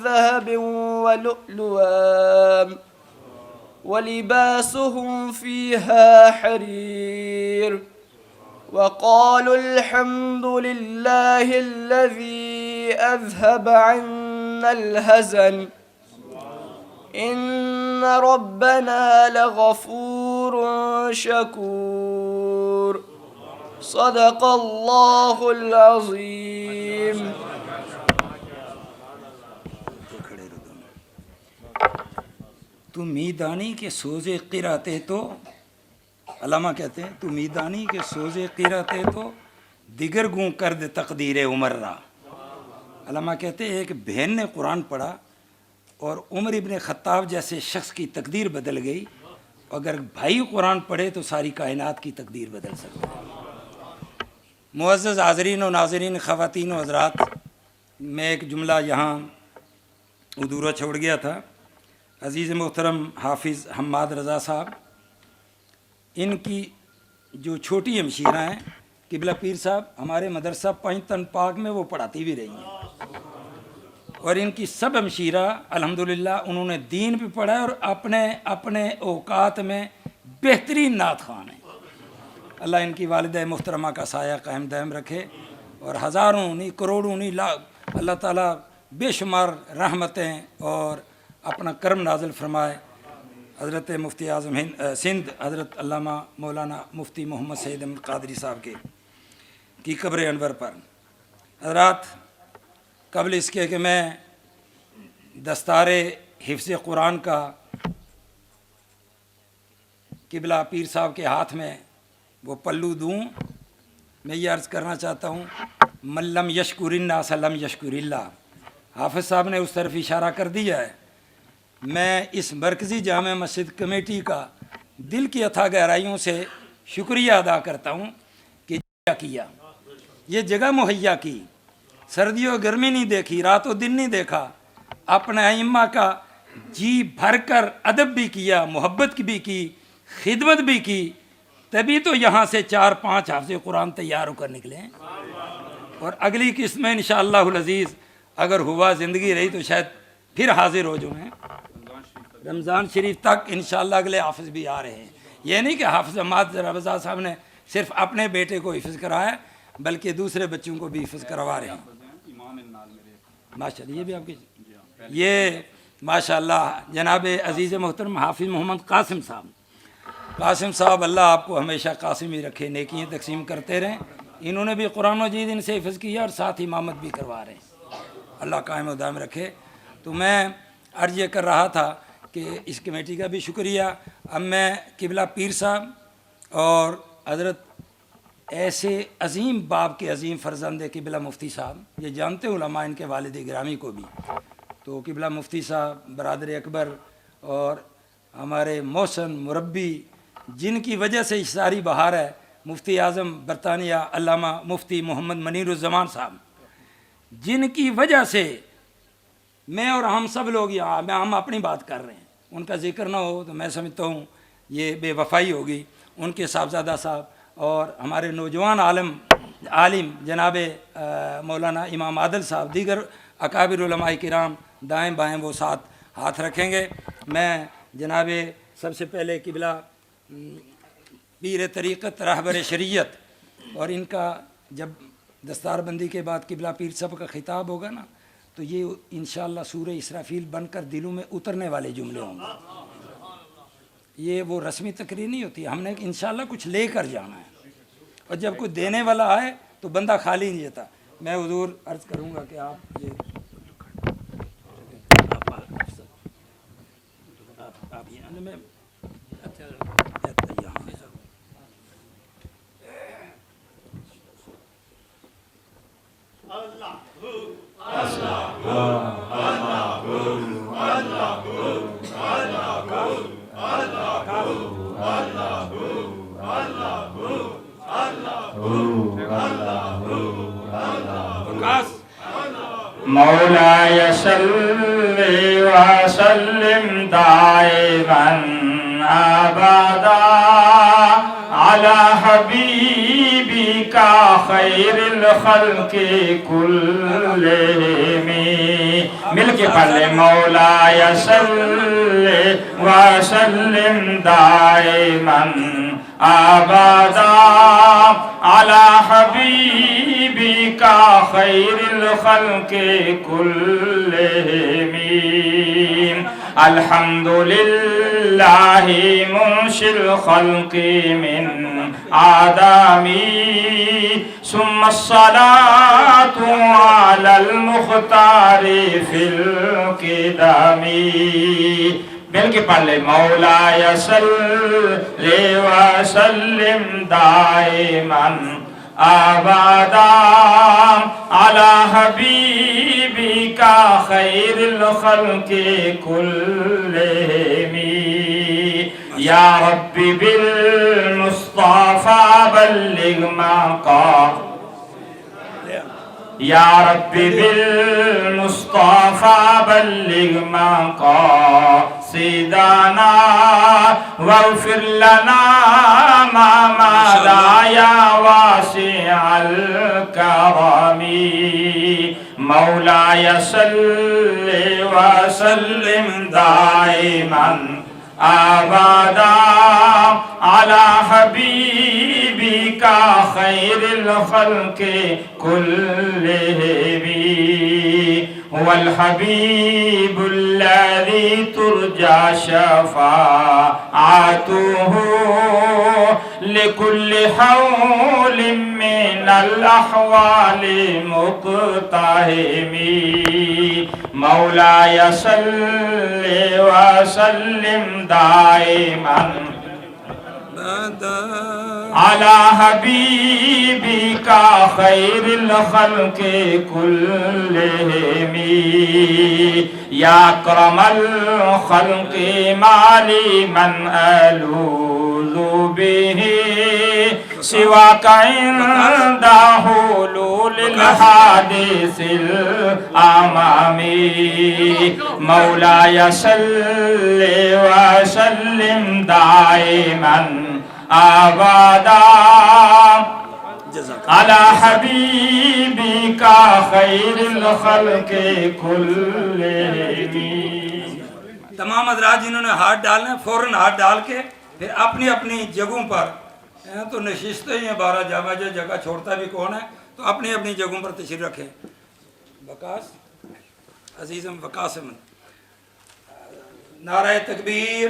ذهب ولؤلؤا ولباسهم فيها حرير وقالوا الحمد لله الذي أذهب عنا الحزن إن ربنا لغفور شكور صدق الله العظيم تو میدانی کے سوزے قراتے تو علامہ کہتے ہیں تو میدانی کے سوزے قراتے تو دیگر گوں کرد تقدیر عمر را. علامہ کہتے ہیں ایک بہن نے قرآن پڑھا اور عمر ابن خطاب جیسے شخص کی تقدیر بدل گئی. اگر بھائی قرآن پڑھے تو ساری کائنات کی تقدیر بدل سکتا ہے. معزز حاضرین و ناظرین، خواتین و حضرات، میں ایک جملہ یہاں ادھورا چھوڑ گیا تھا. عزیز محترم حافظ حماد رضا صاحب، ان کی جو چھوٹی ہمشیرہ ہیں قبلہ پیر صاحب، ہمارے مدرسہ پنجتن پاک میں وہ پڑھاتی بھی رہی ہیں، اور ان کی سب ہمشیرہ الحمدللہ انہوں نے دین بھی پڑھا ہے اور اپنے اپنے اوقات میں بہترین نعت خوان ہیں. اللہ ان کی والدہ محترمہ کا سایہ قائم دائم رکھے اور ہزاروں نہیں کروڑوں نہیں لاکھ اللہ تعالیٰ بے شمار رحمتیں اور اپنا کرم نازل فرمائے. حضرت مفتی اعظم سندھ حضرت علامہ مولانا مفتی محمد سعید احمد قادری صاحب کی قبر انور پر. حضرات، قبل اس کے کہ میں دستار حفظ قرآن کا قبلہ پیر صاحب کے ہاتھ میں وہ پلو دوں، میں یہ عرض کرنا چاہتا ہوں، من لم یشکر الناس لم یشکر اللہ. حافظ صاحب نے اس طرف اشارہ کر دیا ہے. میں اس مرکزی جامع مسجد کمیٹی کا دل کی اتھا گہرائیوں سے شکریہ ادا کرتا ہوں کہ کیا یہ جگہ مہیا کی، سردی و گرمی نہیں دیکھی، رات و دن نہیں دیکھا، اپنے ائمہ کا جی بھر کر ادب بھی کیا، محبت بھی کی، خدمت بھی کی، تبھی تو یہاں سے 4-5 حافظ قرآن تیار ہو کر نکلے ہیں. اور اگلی قسط میں انشاءاللہ العزیز اگر ہوا زندگی رہی تو شاید پھر حاضر ہو جائیں. رمضان شریف تک انشاءاللہ اگلے حافظ بھی آ رہے ہیں. یہ نہیں کہ حافظ حماد رضا صاحب نے صرف اپنے بیٹے کو حفظ کرایا بلکہ دوسرے بچوں کو بھی حفظ کروا رہے ہیں. ماشاءاللہ یہ بھی آپ کی یہ ماشاءاللہ جناب عزیز محترم حافظ محمد قاسم صاحب قاسم صاحب اللہ آپ کو ہمیشہ قاسم ہی رکھے، نیکیاں تقسیم کرتے رہیں. انہوں نے بھی قرآن مجید ان سے حفظ کیا اور ساتھ امامت بھی کروا رہے ہیں. اللہ قائم و دائم رکھے. تو میں عرض یہ کر رہا تھا کہ اس کمیٹی کا بھی شکریہ. اب میں قبلہ پیر صاحب اور حضرت ایسے عظیم باپ کے عظیم فرزند قبلہ مفتی صاحب، یہ جانتے علماء ان کے والد گرامی کو بھی، تو قبلہ مفتی صاحب برادر اکبر اور ہمارے محسن مربی جن کی وجہ سے ساری بہار ہے، مفتی اعظم برطانیہ علامہ مفتی محمد منیر الزمان صاحب، جن کی وجہ سے میں اور ہم سب لوگ یہاں، ہم اپنی بات کر رہے ہیں، ان کا ذکر نہ ہو تو میں سمجھتا ہوں یہ بے وفائی ہوگی. ان کے صاحبزادہ صاحب اور ہمارے نوجوان عالم جناب مولانا امام عادل صاحب، دیگر اکابر علماء کرام دائیں بائیں وہ ساتھ ہاتھ رکھیں گے. میں جناب سب سے پہلے قبلہ پیر طریقت رہبر شریعت، اور ان کا جب دستار بندی کے بعد قبلہ پیر صاحب کا خطاب ہوگا نا، تو یہ انشاءاللہ سورہ اسرافیل بن کر دلوں میں اترنے والے جملے ہوں گے. یہ وہ رسمی تقریر نہیں ہوتی، ہم نے انشاءاللہ کچھ لے کر جانا ہے، اور جب کوئی دینے والا آئے تو بندہ خالی نہیں جاتا. میں حضور عرض کروں گا کہ آپ یہ آپ یہاں میں مولاي صل وسلم دائما ابدا على حبيبك خير الخلق كلهم. مل کے پڑھ لیں. مولاي صل وسلم دائما ابدا على حبيبك خير الخلق كلهم. الحمد لله منشئ الخلق من آدم ثم الصلاة على المختار في القدم. مل کے پڑھ لے. مولاي صل وسلم دائما ابدا على حبيبك خير الخلق كلهم. يا رب بالمصطفى بلغ مقام، يا رب بالمصطفى بلغ مقاصدنا واغفر لنا ما مضى يا واسع الكرم. مولاي صل وسلم دائما ابدا على حبيبك خير الخلق كلهم. هو الحبيب الذي ترجى شفاعته لكل حول من الأحوال مقتحم. مولاي صل وسلم دائما على حبيبك خير الخلق كلهم. يا أكرم الخلق ما لي من ألوذ به سواك عند حلول الحادث الأمامي. مولاي صل وسلم دائما ابدا على حبيبك خير الخلق كلهم. تمام حضرات جنہوں نے ہاتھ ڈالنا ہے فوراً ہاتھ ڈال کے پھر اپنی اپنی جگہوں پر، تو نشستیں ہی ہیں 12 جگہ چھوڑتا بھی کون ہے، تو اپنی اپنی جگہوں پر تشریف رکھیں. وقاص عزیزم وقاص احمد، نعرہ تکبیر،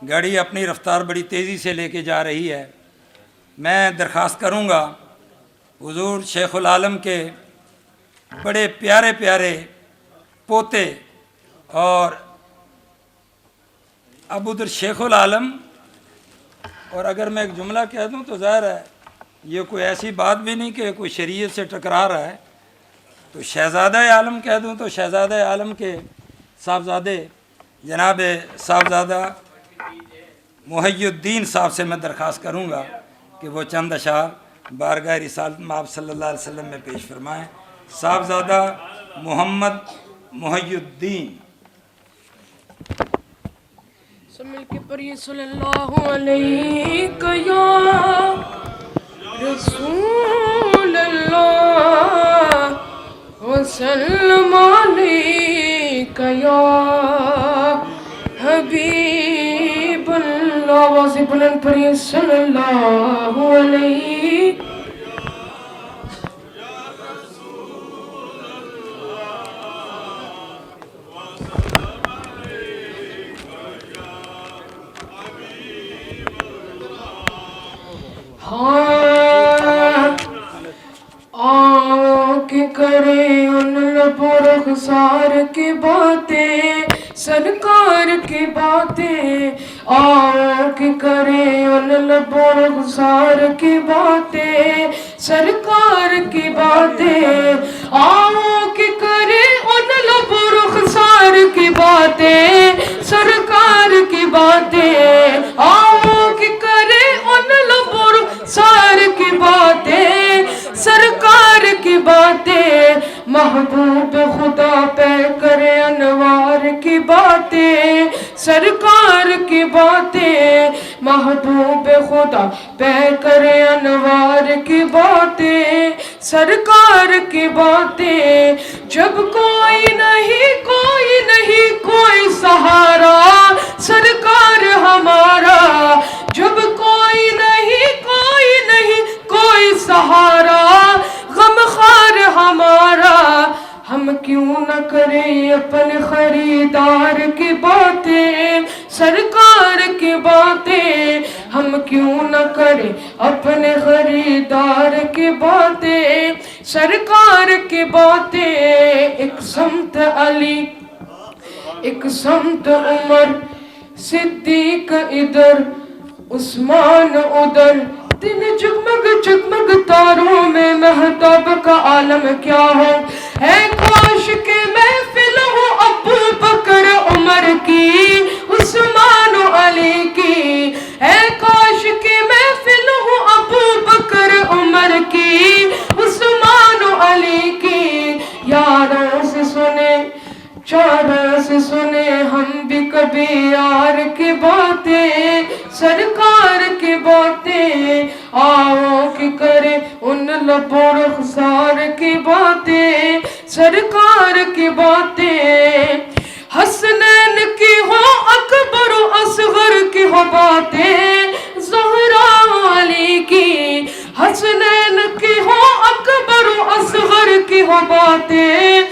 گاڑی اپنی رفتار بڑی تیزی سے لے کے جا رہی ہے. میں درخواست کروں گا حضور شیخ العالم کے بڑے پیارے پیارے پوتے اور اب ادھر شیخ العالم، اور اگر میں ایک جملہ کہہ دوں تو ظاہر ہے یہ کوئی ایسی بات بھی نہیں کہ کوئی شریعت سے ٹکرا رہا ہے، تو شہزادہ عالم کہہ دوں تو شہزادہ عالم کے صاحبزادے جناب صاحبزادہ محی الدین صاحب سے میں درخواست کروں گا کہ وہ چند اشعار بارگاہ رسالت مآب صلی اللہ علیہ وسلم میں پیش فرمائیں. صاحبزادہ محمد محی الدین. سب مل کے پڑھیے صلی اللہ علیہ یا رسول اللہ وسلم علیہ یا حبیب اللہ. آواز بلند پڑھیے صلی اللہ علیہ. آنکھ کرے ان لبوں رخسار کی باتیں سرکار کی باتیں. آنکھ کرے ان لبوں رخسار کی باتیں سرکار کی باتیں. آنکھ کرے ان لبوں رخسار کی باتیں سرکار کی باتیں. آنکھ کرے ان لبوں رخسار کی باتیں سرکار کی باتیں. محبوب خدا پہ کرے انوار کی باتیں سرکار کی باتیں. محبوب خدا پہ کرے انوار کی باتیں سرکار کی باتیں. جب کوئی نہیں کوئی سہارا سرکار ہمارا. جب کوئی نہیں کوئی سہارا غمخوار ہمارا. ہم کیوں نہ کریں اپنے خریدار کی باتیں سرکار کی باتیں. ہم کیوں نہ کریں اپنے خریدار کی باتیں سرکار کی باتیں. ایک سمت علی ایک سمت عمر صدیق ادھر عثمان ادھر. دن جگمگ تاروں میں مہتاب کا عالم کیا ہو. اے کاش کے محفل ہو ابو بکر عمر کی عثمان و علی کی. اے کاش کے محفل ہو ابو بکر عمر کی عثمان و علی کی. یاروں سے سنے چاروں سے سنے ہم بھی کبھی یار کی باتیں سرکار کی باتیں. آؤ کہ کرے ان لبوں رخسار کی باتیں سرکار کی باتیں. حسنین کی ہو اکبر و اصغر کی ہو باتیں زہرا علی کی. حسنین کی ہو اکبر و اصغر کی ہو باتیں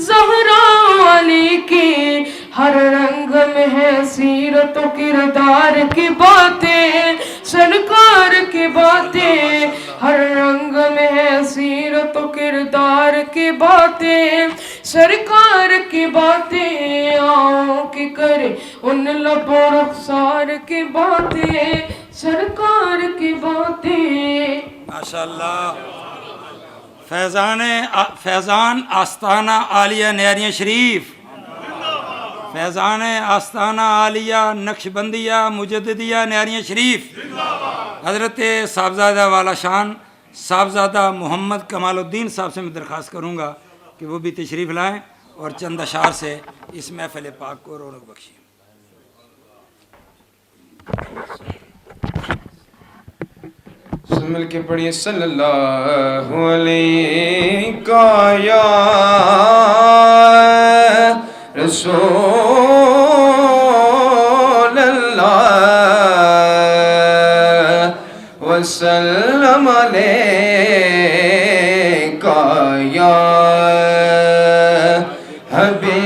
زہرا علی کی. ہر رنگ میں ہے سیرت و کردار کی باتیں سرکار کی باتیں. ہر رنگ میں ہے سیرت و کردار کی باتیں سرکار کی باتیں. آؤ کہ کرے ان لبوں رخسار کی باتیں سرکار کی باتیں. ماشاءاللہ. فیضان آستانہ عالیہ نیاریاں شریف، فیضان آستانہ عالیہ نقشبندیہ مجددیہ نیاریاں شریف، حضرت صاحبزادہ والا شان صاحبزادہ محمد کمال الدین صاحب سے میں درخواست کروں گا کہ وہ بھی تشریف لائیں اور چند اشعار سے اس محفل پاک کو رونق بخشیں. سب مل کے پڑھیے صلی اللہ علیہ یا رسول اللہ وسلم علیہ یا حبیب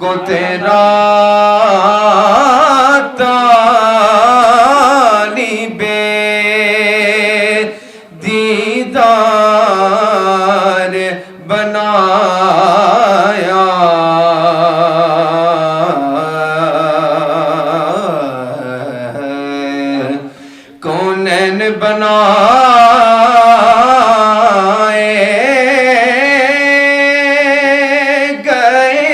کو تیرا طالب دیدار بنایا کونین بنائے گئے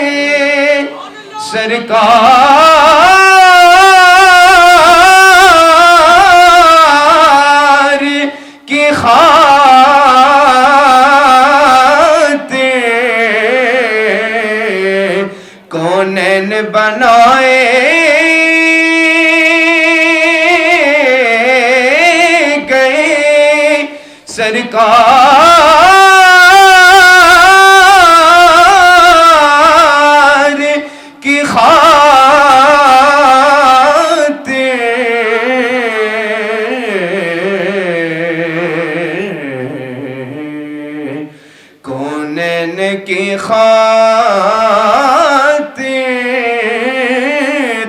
سرکار کی خاطر کونین بنائے سرکار کی خاطر کونین کی خاطر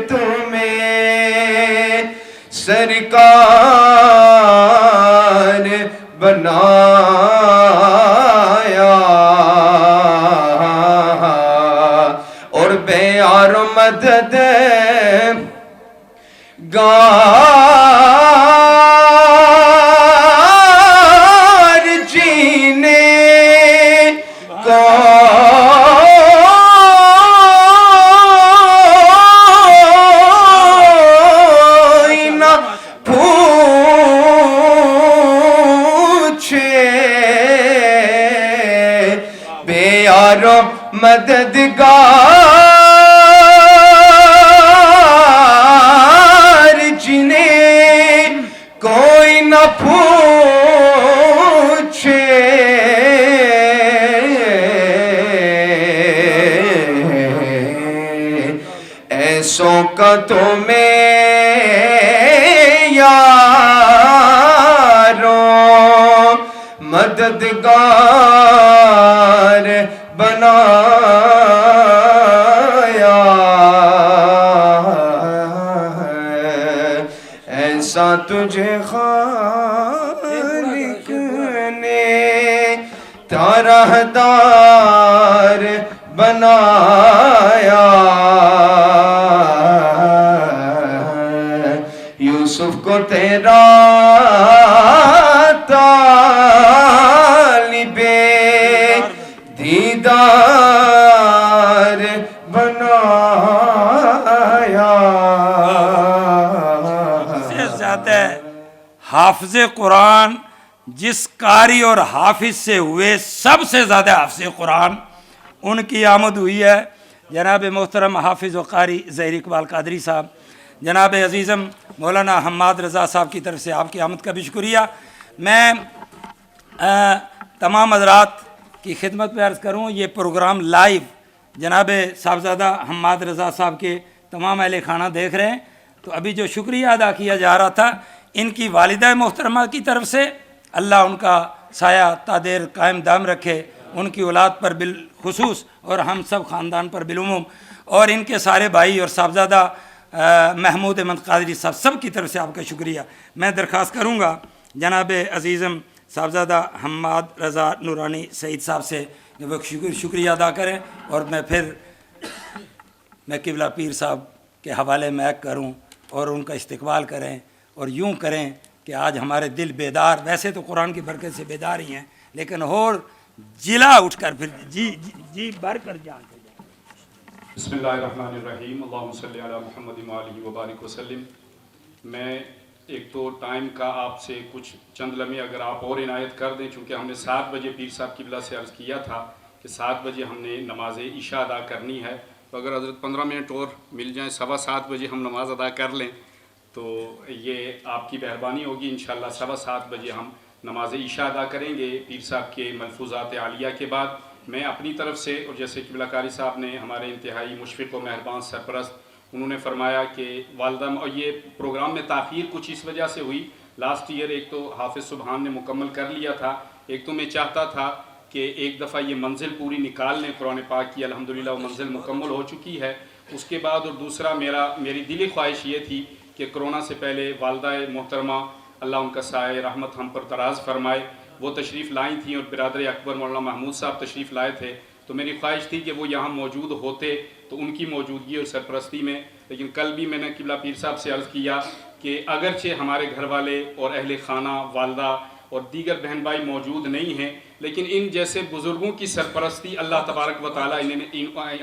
تمہیں سرکار بنایا اور بے یار مدد گار جینے کوئی نہ بے یارو مددگار جنہیں کوئی نہ پوچھے ایسوں کا تمہیں یاروں مددگار بنایا ایسا تجھے خالق نے طرحدار بنایا یوسف کو تیرا طالب دیدار بنایا سے زیادہ حافظ قرآن جس قاری اور حافظ سے ہوئے سب سے زیادہ حافظ قرآن ان کی آمد ہوئی ہے جناب محترم حافظ و قاری ظہیر اقبال قادری صاحب. جناب عزیزم مولانا حماد رضا صاحب کی طرف سے آپ کی آمد کا بھی شکریہ. میں تمام حضرات کی خدمت پہ عرض کروں یہ پروگرام لائیو جناب صاحبزادہ حماد رضا صاحب کے تمام اہل خانہ دیکھ رہے ہیں. تو ابھی جو شکریہ ادا کیا جا رہا تھا ان کی والدہ محترمہ کی طرف سے اللہ ان کا سایہ تا دیر قائم دام رکھے, ان کی اولاد پر بالخصوص اور ہم سب خاندان پر بالعموم, اور ان کے سارے بھائی اور صاحبزادہ محمود احمد قادری صاحب سب کی طرف سے آپ کا شکریہ. میں درخواست کروں گا جناب عزیزم صاحبزادہ حماد رضا نورانی سعید صاحب سے کہ وہ شکریہ ادا کریں, اور میں پھر میں قبلہ پیر صاحب کے حوالے میک کروں اور ان کا استقبال کریں, اور یوں کریں کہ آج ہمارے دل بیدار, ویسے تو قرآن کی برکت سے بیدار ہی ہیں, لیکن اور جلا اٹھ کر پھر جی بھر کر جان کے جائیں. بسم اللہ الرحمن الرحیم. اللہم صلی علی محمد وآلہ وبارک وسلم. میں ایک تو ٹائم کا آپ سے کچھ چند لمحے اگر آپ اور عنایت کر دیں, چونکہ ہم نے 7 بجے پیر صاحب قبلہ سے عرض کیا تھا کہ 7 بجے ہم نے نماز عشاء ادا کرنی ہے, تو اگر حضرت 15 منٹ اور مل جائیں, 7:15 بجے ہم نماز ادا کر لیں تو یہ آپ کی مہربانی ہوگی. انشاءاللہ 7:15 بجے ہم نماز عشاء ادا کریں گے پیر صاحب کے ملفوظات عالیہ کے بعد. میں اپنی طرف سے, اور جیسے قبلہ قاری صاحب نے ہمارے انتہائی مشفق و مہربان سرپرست, انہوں نے فرمایا کہ والدہ, اور یہ پروگرام میں تاخیر کچھ اس وجہ سے ہوئی, لاسٹ ایئر ایک تو حافظ سبحان نے مکمل کر لیا تھا, ایک تو میں چاہتا تھا کہ ایک دفعہ یہ منزل پوری نکال لیں قرآن پاک کی، الحمدللہ وہ منزل مکمل ہو چکی ہے. اس کے بعد اور دوسرا میری دلی خواہش یہ تھی کہ کرونا سے پہلے والدہ محترمہ اللہ ان کا سایہ رحمت ہم پر دراز فرمائے، وہ تشریف لائی تھیں اور برادر اکبر مولانا محمود صاحب تشریف لائے تھے. تو میری خواہش تھی کہ وہ یہاں موجود ہوتے تو ان کی موجودگی اور سرپرستی میں. لیکن کل بھی میں نے قبلہ پیر صاحب سے عرض کیا کہ اگرچہ ہمارے گھر والے اور اہل خانہ والدہ اور دیگر بہن بھائی موجود نہیں ہیں، لیکن ان جیسے بزرگوں کی سرپرستی اللہ تبارک و تعالیٰ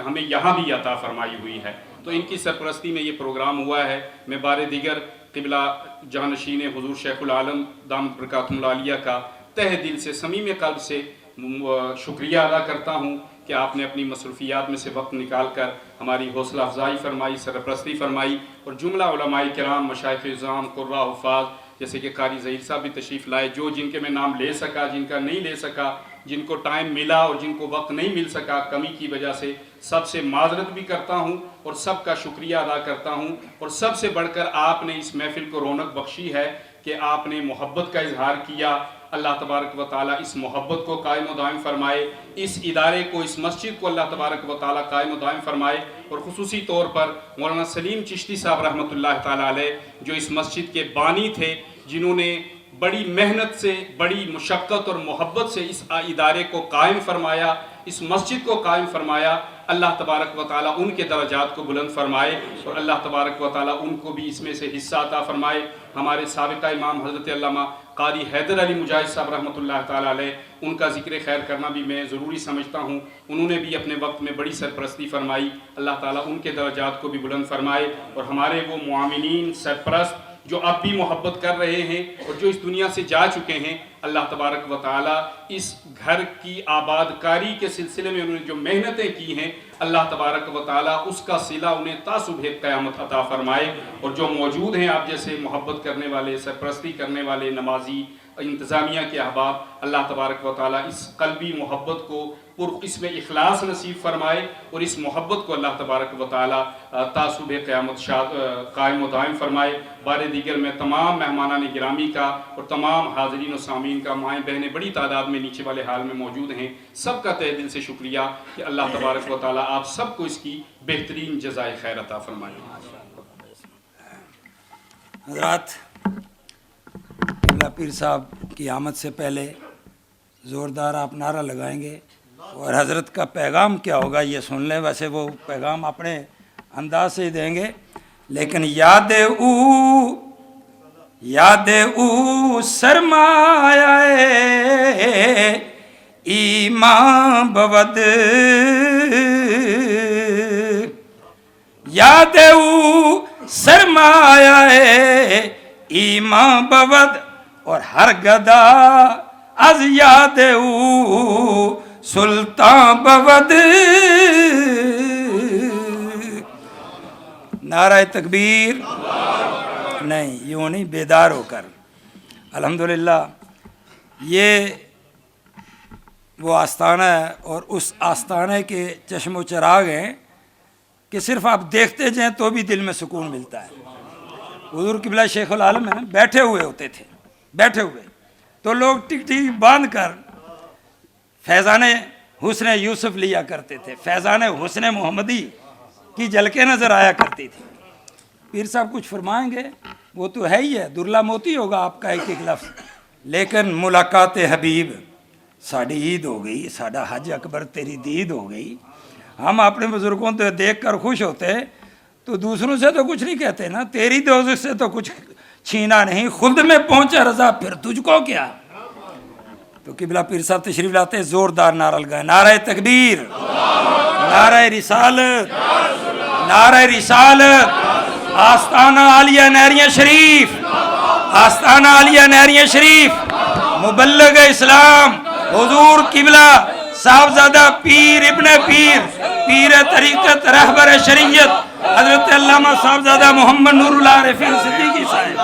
ہمیں یہاں بھی عطا فرمائی ہوئی ہے. تو ان کی سرپرستی میں یہ پروگرام ہوا ہے. میں بار دیگر قبلہ جانشین حضور شیخ العالم دامت برکاتہم العالیہ کا تہ دل سے صمیم قلب سے شکریہ ادا کرتا ہوں کہ آپ نے اپنی مصروفیات میں سے وقت نکال کر ہماری حوصلہ افزائی فرمائی، سرپرستی فرمائی. اور جملہ علماء کرام، مشائخ اعظام، قراء، حفاظ، جیسے کہ قاری ظہیر صاحب بھی تشریف لائے، جن کے میں نام لے سکا، جن کا نہیں لے سکا، جن کو ٹائم ملا اور جن کو وقت نہیں مل سکا کمی کی وجہ سے، سب سے معذرت بھی کرتا ہوں اور سب کا شکریہ ادا کرتا ہوں. اور سب سے بڑھ کر آپ نے اس محفل کو رونق بخشی ہے کہ آپ نے محبت کا اظہار کیا. اللہ تبارک و تعالیٰ اس محبت کو قائم و دائم فرمائے، اس ادارے کو، اس مسجد کو اللہ تبارک و تعالیٰ قائم و دائم فرمائے. اور خصوصی طور پر مولانا سلیم چشتی صاحب رحمۃ اللہ تعالیٰ علیہ جو اس مسجد کے بانی تھے، جنہوں نے بڑی محنت سے، بڑی مشقت اور محبت سے اس ادارے کو قائم فرمایا، اس مسجد کو قائم فرمایا. اللہ تبارک و تعالیٰ ان کے درجات کو بلند فرمائے اور اللہ تبارک و تعالیٰ ان کو بھی اس میں سے حصہ عطا فرمائے. ہمارے سابقہ امام حضرت علامہ قاری حیدر علی مجاہد صاحب رحمۃ اللہ تعالیٰ علیہ، ان کا ذکر خیر کرنا بھی میں ضروری سمجھتا ہوں. انہوں نے بھی اپنے وقت میں بڑی سرپرستی فرمائی. اللہ تعالیٰ ان کے درجات کو بھی بلند فرمائے. اور ہمارے وہ معاونین، سرپرست جو اب بھی محبت کر رہے ہیں اور جو اس دنیا سے جا چکے ہیں، اللہ تبارک و تعالیٰ اس گھر کی آباد کاری کے سلسلے میں انہوں نے جو محنتیں کی ہیں، اللہ تبارک و تعالیٰ اس کا صلہ انہیں تا صبح قیامت عطا فرمائے. اور جو موجود ہیں آپ جیسے محبت کرنے والے، سرپرستی کرنے والے، نمازی، انتظامیہ کے احباب، اللہ تبارک و تعالیٰ اس قلبی محبت کو اس میں اخلاص نصیب فرمائے اور اس محبت کو اللہ تبارک و تعالیٰ تا صبح قیامت قائم و دائم فرمائے. بار دیگر میں تمام مہمانان گرامی کا اور تمام حاضرین و سامعین کا، مائیں بہنیں بڑی تعداد میں نیچے والے حال میں موجود ہیں، سب کا تہ دل سے شکریہ کہ اللہ تبارک و تعالیٰ آپ سب کو اس کی بہترین جزائے خیر عطا فرمائے. حضرات، قبلہ پیر صاحب کی آمد سے پہلے زوردار آپ نعرہ لگائیں گے اور حضرت کا پیغام کیا ہوگا یہ سن لیں. ویسے وہ پیغام اپنے انداز سے دیں گے، لیکن یاد او سرمایہ ایمان بود، یاد او سرمایہ ایمان بود، اور ہر گدا از یاد او سلطان بود. نعرہ تکبیر نہیں، یوں نہیں، بیدار ہو کر. الحمدللہ یہ وہ آستانہ ہے اور اس آستانے کے چشم و چراغ ہیں کہ صرف آپ دیکھتے جائیں تو بھی دل میں سکون ملتا ہے. حضور قبلہ شیخ العالم ہیں، بیٹھے ہوئے ہوتے تھے، بیٹھے ہوئے تو لوگ ٹک ٹک باندھ کر فیضان حسن یوسف لیا کرتے تھے، فیضان حسن محمدی کی جھلکیں نظر آیا کرتی تھی. پیر صاحب کچھ فرمائیں گے، وہ تو ہے ہی ہے، درلا موتی ہوگا آپ کا ایک ایک لفظ، لیکن ملاقات حبیب ساڑی عید ہو گئی، ساڑا حج اکبر تیری دید ہو گئی. ہم اپنے بزرگوں کو دیکھ کر خوش ہوتے تو دوسروں سے تو کچھ نہیں کہتے نا، تیری دوزخ سے تو کچھ چھینا نہیں، خلد میں پہنچا رضا پھر تجھ کو کیا. تو قبلہ پیر صاحب تشریف لاتے ہیں، زوردار نعرہ لگائیں، نعرہ تکبیر، نعرہ رسالت، نعرہ رسالت. آستانہ عالیہ نہریہ شریف، آستانہ عالیہ نہریہ شریف، مبلغ اسلام حضور قبلہ صاحبزادہ پیر ابن پیر، پیر طریقت، رہبر شریعت حضرت علامہ صاحبزادہ محمد نور العارفین صدیقی صاحب.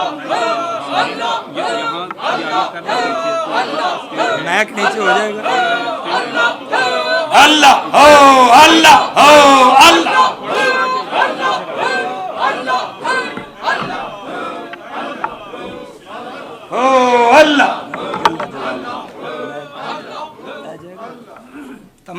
میک نیچے ہو جائے گا. اللہ ہو، اللہ ہو، اللہ ہو، اللہ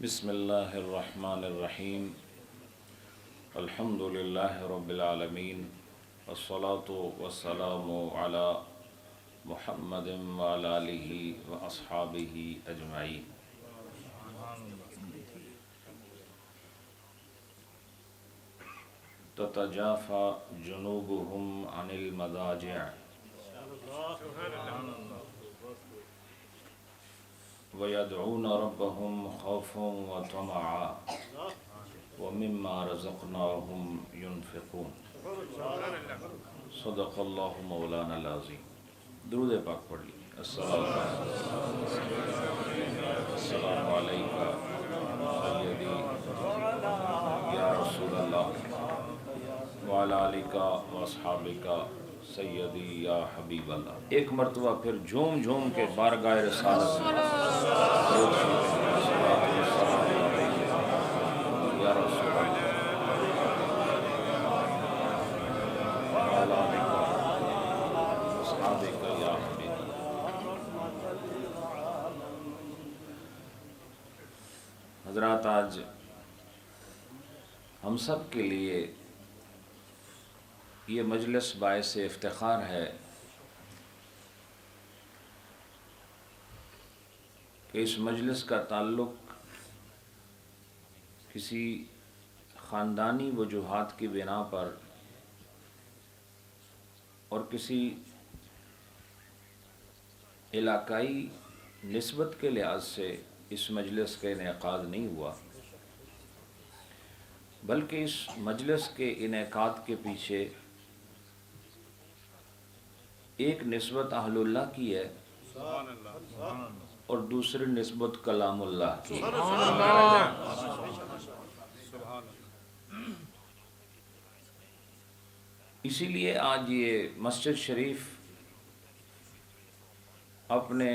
بسم اللہ الرحمن الرحیم الحمدللہ رب العالمین والصلاة والسلام علی محمد وعلی آلہ واصحابہ اجمعین۔ تتجافى جنوبهم عن المضاجع ويدعون ربهم خوفا وطمعا ومما رزقناهم ينفقون۔ صدق اللہ مولانا العظیم۔ درود پاک پڑھ لی۔ السلام علیکم سیدی یا رسول اللہ وعلی آلک واصحابک سیدی یا حبیب اللہ۔ ایک مرتبہ پھر جھوم جھوم کے بارگاہ رسالت یا رسول اللہ وعلی آلک واصحابک یا حبیب اللہ۔ حضرات، آج ہم سب کے لیے یہ مجلس باعث افتخار ہے کہ اس مجلس کا تعلق کسی خاندانی وجوہات کی بنا پر اور کسی علاقائی نسبت کے لحاظ سے اس مجلس کا انعقاد نہیں ہوا، بلکہ اس مجلس کے انعقاد کے پیچھے ایک نسبت اہل اللہ کی ہے اور دوسری نسبت کلام اللہ کی۔ اسی لیے آج یہ مسجد شریف اپنے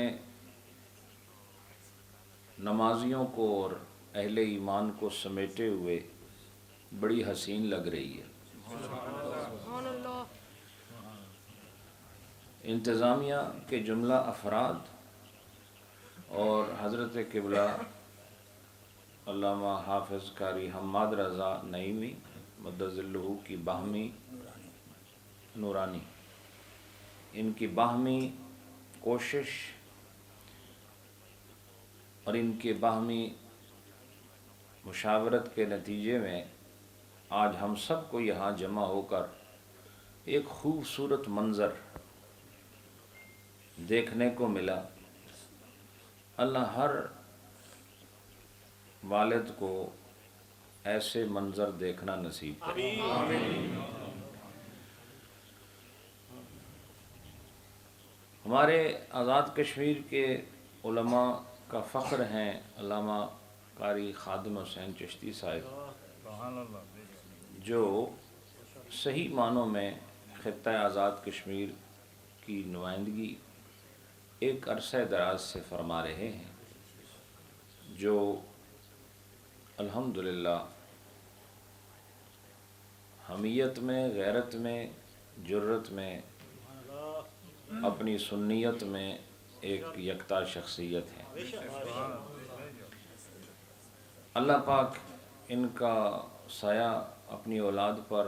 نمازیوں کو اور اہل ایمان کو سمیٹے ہوئے بڑی حسین لگ رہی ہے۔ انتظامیہ کے جملہ افراد اور حضرت قبلہ علامہ حافظ قاری حماد رضا نعیمی مدظ اللہ کی باہمی نورانی، ان کی باہمی کوشش اور ان کے باہمی مشاورت کے نتیجے میں آج ہم سب کو یہاں جمع ہو کر ایک خوبصورت منظر دیکھنے کو ملا۔ اللہ ہر والد کو ایسے منظر دیکھنا نصیب کرے۔ ہمارے آزاد کشمیر کے علماء کا فخر ہیں علامہ قاری خادم حسین چشتی صاحب، جو صحیح معنوں میں خطہ آزاد کشمیر کی نمائندگی ایک عرصہ دراز سے فرما رہے ہیں، جو الحمدللہ حمیت میں، غیرت میں، جرت میں اپنی سنیت میں ایک یکتا شخصیت ہیں۔ اللہ پاک ان کا سایہ اپنی اولاد پر،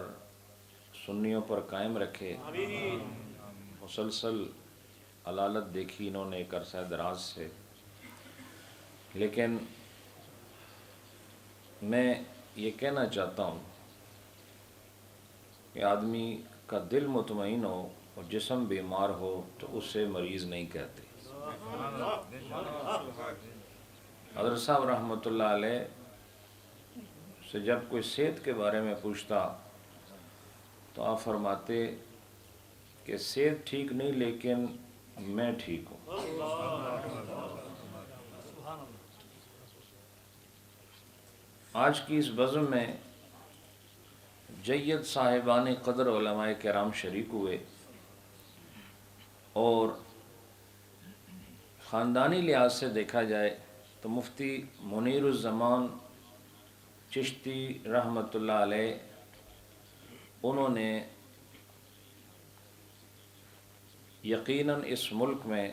سنیوں پر قائم رکھے۔ مسلسل علالت دیکھی انہوں نے ایک عرصہ دراز سے، لیکن میں یہ کہنا چاہتا ہوں کہ آدمی کا دل مطمئن ہو اور جسم بیمار ہو تو اسے مریض نہیں کہتے۔ حضرت صاحب رحمۃ اللہ علیہ سے جب کوئی صحت کے بارے میں پوچھتا تو آپ فرماتے کہ صحت ٹھیک نہیں لیکن میں ٹھیک ہوں۔ آج کی اس بزم میں جید صاحبان قدر علماء کرام شریک ہوئے، اور خاندانی لحاظ سے دیکھا جائے تو مفتی منیر الزمان چشتی رحمۃ اللہ علیہ، انہوں نے یقیناً اس ملک میں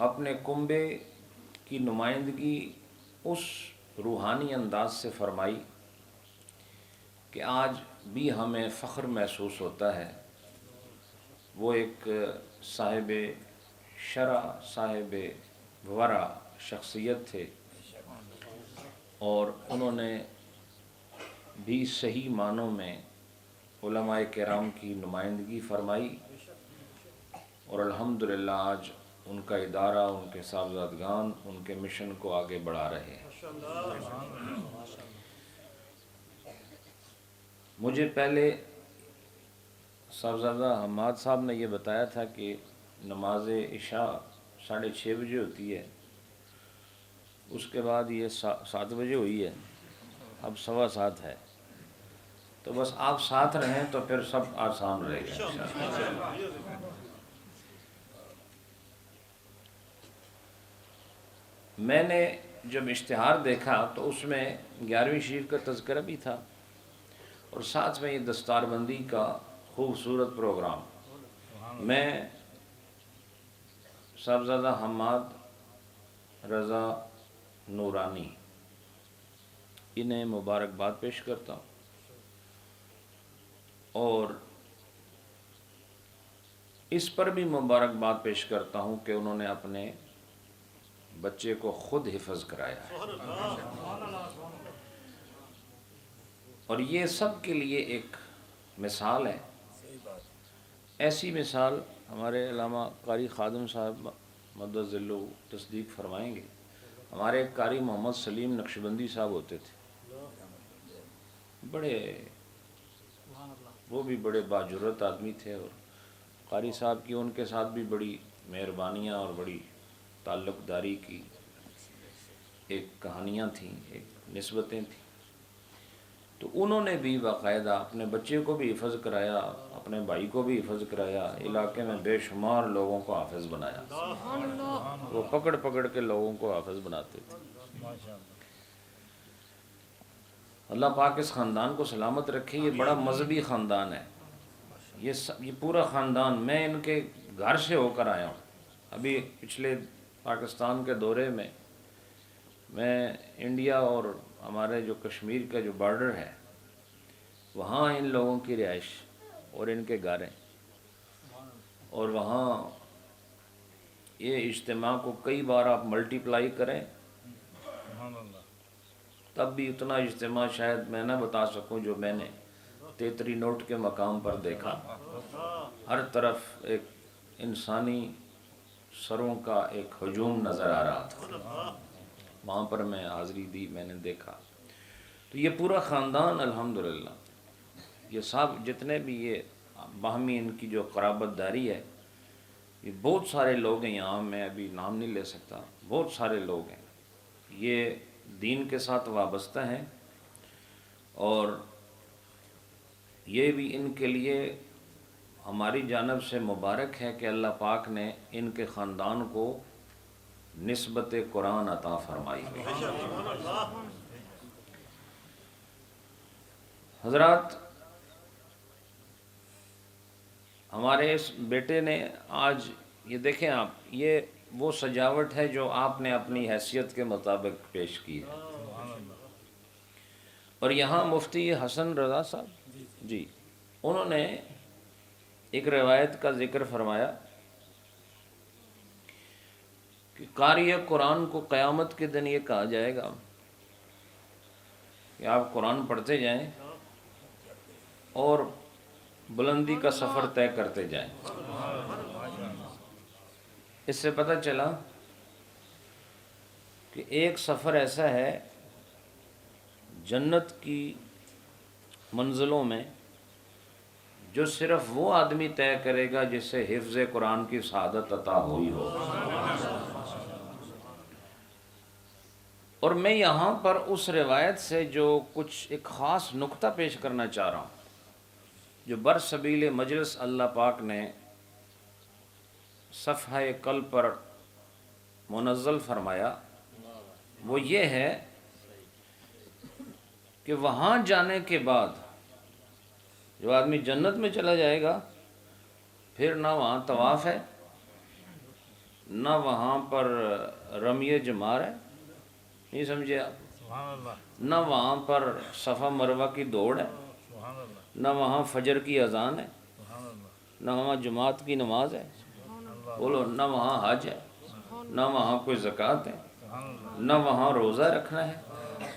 اپنے کنبے کی نمائندگی اس روحانی انداز سے فرمائی کہ آج بھی ہمیں فخر محسوس ہوتا ہے۔ وہ ایک صاحب شرع، صاحب ورع شخصیت تھے، اور انہوں نے بھی صحیح معنوں میں علماء کرام کی نمائندگی فرمائی، اور الحمدللہ آج ان کا ادارہ، ان کے صاحبزادگان ان کے مشن کو آگے بڑھا رہے ہیں۔ مجھے پہلے صاحبزادہ حماد صاحب نے یہ بتایا تھا کہ نماز عشاء 6:30 بجے ہوتی ہے، اس کے بعد یہ 7 بجے ہوئی ہے، اب 7:15 ہے، تو بس آپ ساتھ رہیں تو پھر سب آسان رہے گا۔ میں نے جب اشتہار دیکھا تو اس میں 11ویں شریف کا تذکرہ بھی تھا، اور ساتھ میں یہ دستار بندی کا خوبصورت پروگرام۔ میں صاحبزادہ حماد رضا نورانی انہیں مبارکباد پیش کرتا ہوں، اور اس پر بھی مبارکباد پیش کرتا ہوں کہ انہوں نے اپنے بچے کو خود حفظ کرایا ہے، اور یہ سب کے لیے ایک مثال ہے۔ ایسی مثال ہمارے علامہ قاری خادم صاحب مدد ذلہ تصدیق فرمائیں گے۔ ہمارے ایک قاری محمد سلیم نقشبندی صاحب ہوتے تھے، وہ بھی بڑے باجرت آدمی تھے، اور قاری صاحب کی ان کے ساتھ بھی بڑی مہربانیاں اور بڑی تعلق داری کی ایک کہانیاں تھیں، ایک نسبتیں تھیں۔ تو انہوں نے بھی باقاعدہ اپنے بچے کو بھی حفظ کرایا، اپنے بھائی کو بھی حفظ کرایا، علاقے میں بے شمار لوگوں کو حافظ بنایا۔ وہ پکڑ پکڑ کے لوگوں کو حافظ بناتے تھے۔ اللہ پاک اس خاندان کو سلامت رکھے۔ یہ بڑا مذہبی خاندان ہے، یہ پورا خاندان۔ میں ان کے گھر سے ہو کر آیا ہوں۔ ابھی پچھلے پاکستان کے دورے میں انڈیا اور ہمارے جو کشمیر کا جو بارڈر ہے، وہاں ان لوگوں کی رہائش اور ان کے گھر ہیں، اور وہاں یہ اجتماع کو کئی بار آپ ملٹی پلائی کریں تب بھی اتنا اجتماع شاید میں نہ بتا سکوں جو میں نے تیتری نوٹ کے مقام پر دیکھا۔ ہر طرف ایک انسانی سروں کا ایک ہجوم نظر آ رہا تھا، وہاں پر میں حاضری دی، میں نے دیکھا۔ تو یہ پورا خاندان الحمدللہ، یہ سب جتنے بھی یہ باہمی ان کی جو قرابت داری ہے، یہ بہت سارے لوگ ہیں یہاں، میں ابھی نام نہیں لے سکتا، بہت سارے لوگ ہیں، یہ دین کے ساتھ وابستہ ہیں، اور یہ بھی ان کے لیے ہماری جانب سے مبارک ہے کہ اللہ پاک نے ان کے خاندان کو نسبت قرآن عطا فرمائی ہے۔ حضرات، ہمارے اس بیٹے نے آج یہ دیکھیں آپ، یہ وہ سجاوٹ ہے جو آپ نے اپنی حیثیت کے مطابق پیش کی ہے. اور یہاں مفتی حسن رضا صاحب جی، انہوں نے ایک روایت کا ذکر فرمایا کہ قاری قرآن کو قیامت کے دن یہ کہا جائے گا کہ آپ قرآن پڑھتے جائیں اور بلندی کا سفر طے کرتے جائیں. اس سے پتہ چلا کہ ایک سفر ایسا ہے جنت کی منزلوں میں جو صرف وہ آدمی طے کرے گا جس سے حفظ قرآن کی سعادت عطا ہوئی ہو. اور میں یہاں پر اس روایت سے جو کچھ ایک خاص نقطہ پیش کرنا چاہ رہا ہوں جو برسبیل مجلس اللہ پاک نے صفحہ قلب پر منزل فرمایا، وہ یہ ہے کہ وہاں جانے کے بعد جو آدمی جنت میں چلا جائے گا پھر نہ وہاں طواف ہے، نہ وہاں پر رمی جمار ہے، نہیں سمجھے آپ، نہ وہاں پر صفا مروہ کی دوڑ ہے، نہ وہاں فجر کی اذان ہے، نہ وہاں جماعت کی نماز ہے، بولو، نہ وہاں حج ہے، نہ وہاں کوئی زکوٰۃ ہے، نہ وہاں روزہ رکھنا ہے.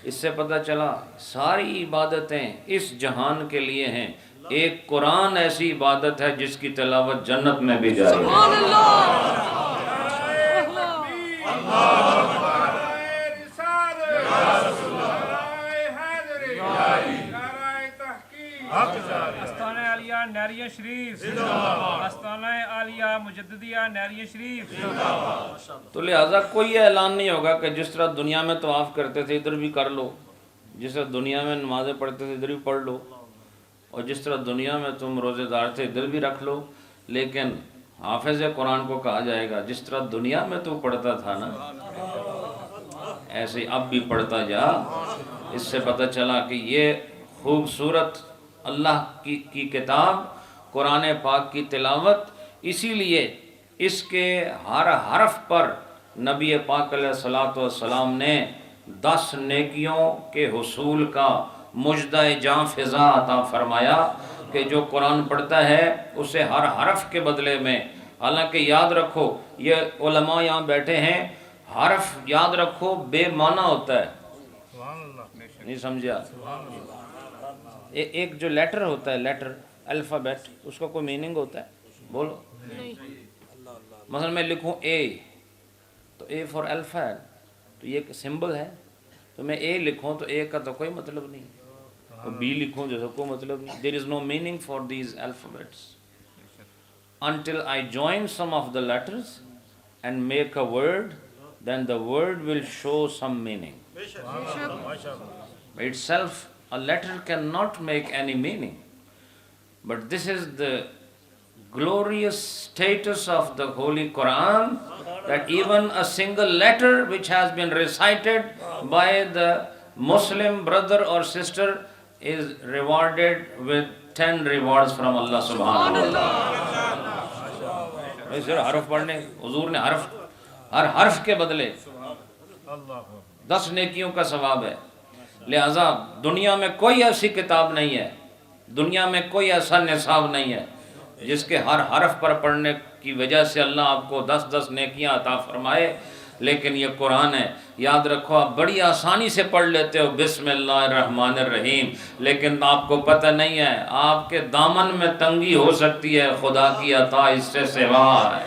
اس سے پتہ چلا ساری عبادتیں اس جہان کے لیے ہیں، ایک قرآن ایسی عبادت ہے جس کی تلاوت جنت میں بھی جائے گی. آستانہ عالیہ نعریہ شریف، آستانہ عالیہ مجددیہ نعریہ شریف. تو لہٰذا کوئی اعلان نہیں ہوگا کہ جس طرح دنیا میں طواف کرتے تھے ادھر بھی کر لو، جس طرح دنیا میں نمازیں پڑھتے تھے ادھر بھی پڑھ لو، اور جس طرح دنیا میں تم روزے دار تھے ادھر بھی رکھ لو. لیکن حافظ قرآن کو کہا جائے گا جس طرح دنیا میں تو پڑھتا تھا نا ایسے اب بھی پڑھتا جا. اس سے پتہ چلا کہ یہ خوبصورت اللہ کی کتاب قرآن پاک کی تلاوت، اسی لیے اس کے ہر حرف پر نبی پاک علیہ الصلوۃ والسلام نے 10 نیکیوں کے حصول کا مژدہ جاں فضا عطا فرمایا کہ جو قرآن پڑھتا ہے اسے ہر حرف کے بدلے میں، حالانکہ یاد رکھو یہ علماء یہاں بیٹھے ہیں، حرف یاد رکھو بے معنی ہوتا ہے، نہیں سمجھا؟ ایک جو لیٹر ہوتا ہے، لیٹر الفابیٹ، اس کا کوئی میننگ ہوتا ہے؟ بولو. مثلا میں لکھوں اے تو اے فار الفا ہے، تو یہ ایک سمبل ہے، تو میں اے لکھوں تو اے کا تو کوئی مطلب نہیں، اور بی لکھوں جو کوئی مطلب نہیں. There is no meaning for these alphabets until I join some of the letters and make a word, then the word will show some meaning. By itself a letter cannot make any meaning, but this is the glorious status of the Holy Quran, that even a single letter which has been recited by the Muslim brother or sister is rewarded with 10 rewards from Allah subhanahu wa ta'ala. حرف پڑھنے حضور نے ہر حرف کے بدلے 10 نیکیوں کا ثواب ہے. لہذا دنیا میں کوئی ایسی کتاب نہیں ہے، دنیا میں کوئی ایسا نصاب نہیں ہے جس کے ہر حرف پر پڑھنے کی وجہ سے اللہ آپ کو 10 نیکیاں عطا فرمائے. لیکن یہ قرآن ہے، یاد رکھو آپ بڑی آسانی سے پڑھ لیتے ہو بسم اللہ الرحمن الرحیم، لیکن آپ کو پتہ نہیں ہے آپ کے دامن میں تنگی ہو سکتی ہے، خدا کی عطا اس سے سوا ہے.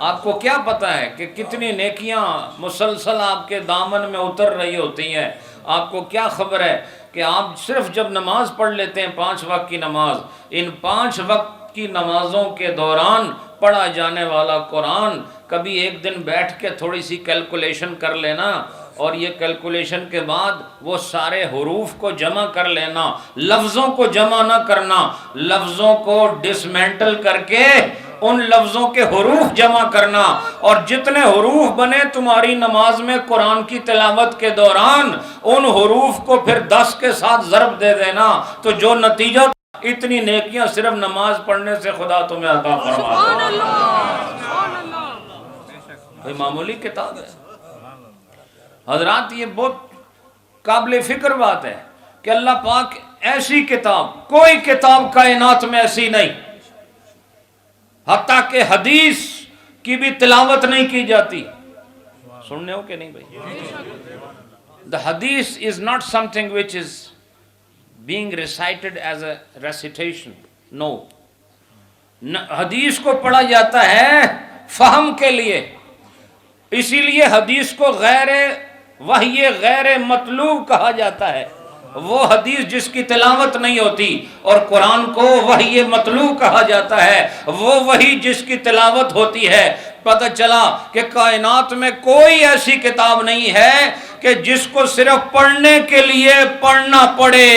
آپ کو کیا پتہ ہے کہ کتنی نیکیاں مسلسل آپ کے دامن میں اتر رہی ہوتی ہیں. آپ کو کیا خبر ہے کہ آپ صرف جب نماز پڑھ لیتے ہیں 5 وقت کی نماز، ان 5 وقت کی نمازوں کے دوران پڑھا جانے والا قرآن، کبھی ایک دن بیٹھ کے تھوڑی سی کیلکولیشن کر لینا، اور یہ کیلکولیشن کے بعد وہ سارے حروف کو جمع کر لینا، لفظوں کو جمع نہ کرنا، لفظوں کو ڈسمینٹل کر کے ان لفظوں کے حروف جمع کرنا، اور جتنے حروف بنے تمہاری نماز میں قرآن کی تلاوت کے دوران ان حروف کو پھر 10 کے ساتھ ضرب دے دینا، تو جو نتیجہ اتنی نیکیاں صرف نماز پڑھنے سے خدا تمہیں عطا فرما دے. بھئی معمولی کتاب ہے حضرات. یہ بہت قابل فکر بات ہے کہ اللہ پاک ایسی کتاب، کوئی کتاب کائنات میں ایسی نہیں، حتیٰ کہ حدیث کی بھی تلاوت نہیں کی جاتی. سننے ہو کہ نہیں بھائی؟ The hadith is not something which is being recited as a recitation. No. حدیث کو پڑھا جاتا ہے فہم کے لیے. اسی لیے حدیث کو غیر وحی غیر مطلوب کہا جاتا ہے. وہ حدیث جس کی تلاوت نہیں ہوتی. اور قرآن کو وحی مطلوب کہا جاتا ہے، وہ وحی جس کی تلاوت ہوتی ہے. پتہ چلا کہ کائنات میں کوئی ایسی کتاب نہیں ہے کہ جس کو صرف پڑھنے کے لیے پڑھنا پڑے،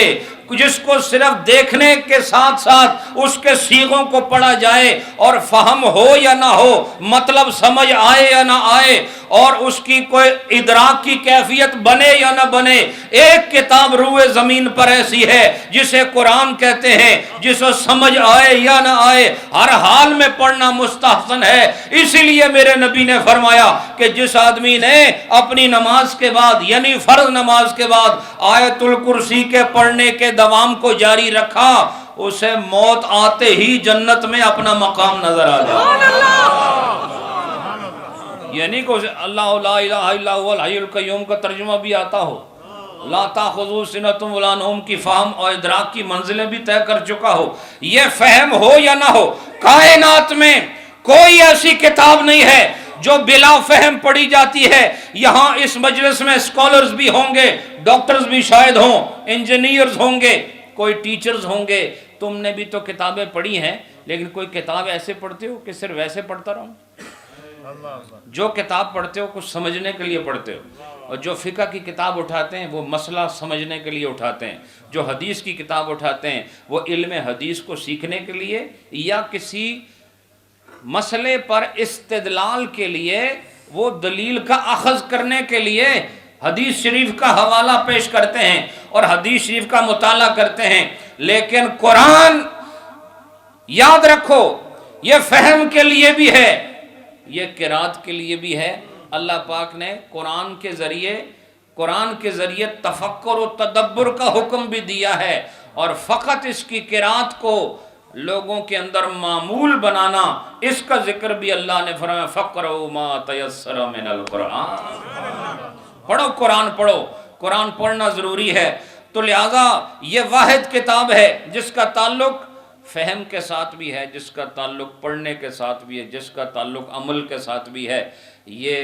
جس کو صرف دیکھنے کے ساتھ ساتھ اس کے صیغوں کو پڑھا جائے اور فہم ہو یا نہ ہو، مطلب سمجھ آئے یا نہ آئے، اور اس کی کوئی ادراک کی کیفیت بنے یا نہ بنے. ایک کتاب روئے زمین پر ایسی ہے جسے قرآن کہتے ہیں، جسے سمجھ آئے یا نہ آئے ہر حال میں پڑھنا مستحسن ہے. اسی لیے میرے نبی نے فرمایا کہ جس آدمی نے اپنی نماز کے بعد، یعنی فرض نماز کے بعد، آیت الکرسی کے پڑھنے کے دوام کو جاری رکھا، اسے موت آتے ہی جنت میں اپنا مقام نظر آ جائے. یعنی کہ اللہ لا الہ الا هو الحی القیوم کا ترجمہ بھی آتا ہو، لا تاخذو سنۃ ولا نوم کی فہم اور ادراک کی منزلیں بھی طے کر چکا ہو. یہ فہم ہو یا نہ ہو، کائنات میں کوئی ایسی کتاب نہیں ہے جو بلا فہم پڑھی جاتی ہے. یہاں اس مجلس میں اسکالرز بھی ہوں گے، ڈاکٹرز بھی شاید ہوں، انجینئرز ہوں گے، کوئی ٹیچرز ہوں گے. تم نے بھی تو کتابیں پڑھی ہیں، لیکن کوئی کتاب ایسے پڑھتے ہو کہ صرف ویسے پڑھتا رہو؟ جو کتاب پڑھتے ہو کچھ سمجھنے کے لیے پڑھتے ہو. اور جو فقہ کی کتاب اٹھاتے ہیں وہ مسئلہ سمجھنے کے لیے اٹھاتے ہیں. جو حدیث کی کتاب اٹھاتے ہیں وہ علم حدیث کو سیکھنے کے لیے یا کسی مسئلے پر استدلال کے لیے، وہ دلیل کا اخذ کرنے کے لیے حدیث شریف کا حوالہ پیش کرتے ہیں اور حدیث شریف کا مطالعہ کرتے ہیں. لیکن قرآن یاد رکھو یہ فہم کے لیے بھی ہے، یہ قرات کے لیے بھی ہے. اللہ پاک نے قرآن کے ذریعے تفکر و تدبر کا حکم بھی دیا ہے، اور فقط اس کی قرات کو لوگوں کے اندر معمول بنانا، اس کا ذکر بھی اللہ نے فرمایا فقرؤ ما تیسر من القرآن. پڑھو قرآن، پڑھو قرآن، پڑھنا ضروری ہے. تو لہذا یہ واحد کتاب ہے جس کا تعلق فہم کے ساتھ بھی ہے، جس کا تعلق پڑھنے کے ساتھ بھی ہے، جس کا تعلق عمل کے ساتھ بھی ہے. یہ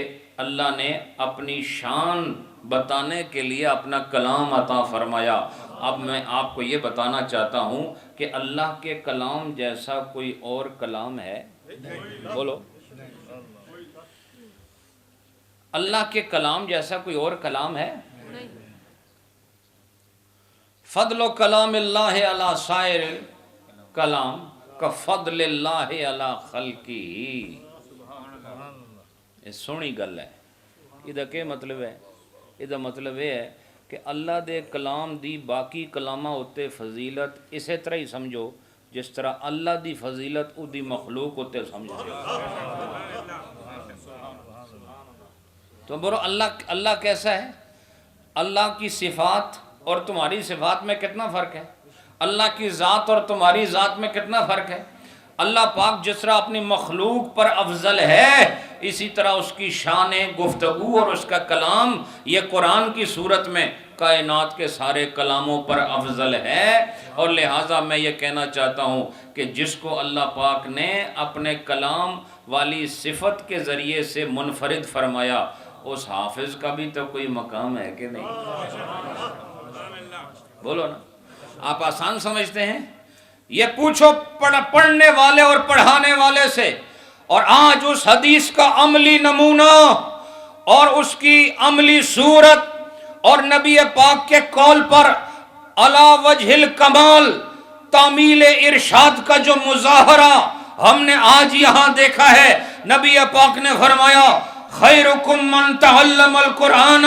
اللہ نے اپنی شان بتانے کے لیے اپنا کلام عطا فرمایا. اب میں آپ کو یہ بتانا چاہتا ہوں کہ اللہ کے کلام جیسا کوئی اور کلام ہے؟ بولو. اللہ کے کلام جیسا کوئی اور کلام ہے؟ فضل و کلام اللہ علی سائر کلام کا فضل اللہ علی خلقی. یہ سونی گل ہے. یہ کیا مطلب ہے؟ یہ مطلب یہ ہے کہ اللہ دے کلام دی باقی کلامہ ہوتے فضیلت اسی طرح ہی سمجھو جس طرح اللہ دی فضیلت او دی مخلوق ہوتے سمجھو. تو برو اللہ کیسا ہے؟ اللہ کی صفات اور تمہاری صفات میں کتنا فرق ہے؟ اللہ کی ذات اور تمہاری ذات میں کتنا فرق ہے؟ اللہ پاک جس طرح اپنی مخلوق پر افضل ہے، اسی طرح اس کی شان گفتگو اور اس کا کلام یہ قرآن کی صورت میں کائنات کے سارے کلاموں پر افضل ہے. اور لہٰذا میں یہ کہنا چاہتا ہوں کہ جس کو اللہ پاک نے اپنے کلام والی صفت کے ذریعے سے منفرد فرمایا، اس حافظ کا بھی تو کوئی مقام ہے کہ نہیں؟ بولو نا. آپ آسان سمجھتے ہیں؟ یہ پوچھو پڑھنے والے اور پڑھانے والے سے. اور آج اس حدیث کا عملی نمونہ اور اس کی عملی صورت اور نبی پاک کے قول پر علی وجہ الکمال تعمیل ارشاد کا جو مظاہرہ ہم نے آج یہاں دیکھا ہے. نبی پاک نے فرمایا خیرکم من تعلم القرآن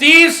30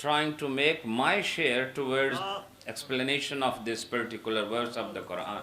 trying to make my share towards explanation of this particular verse of the Quran.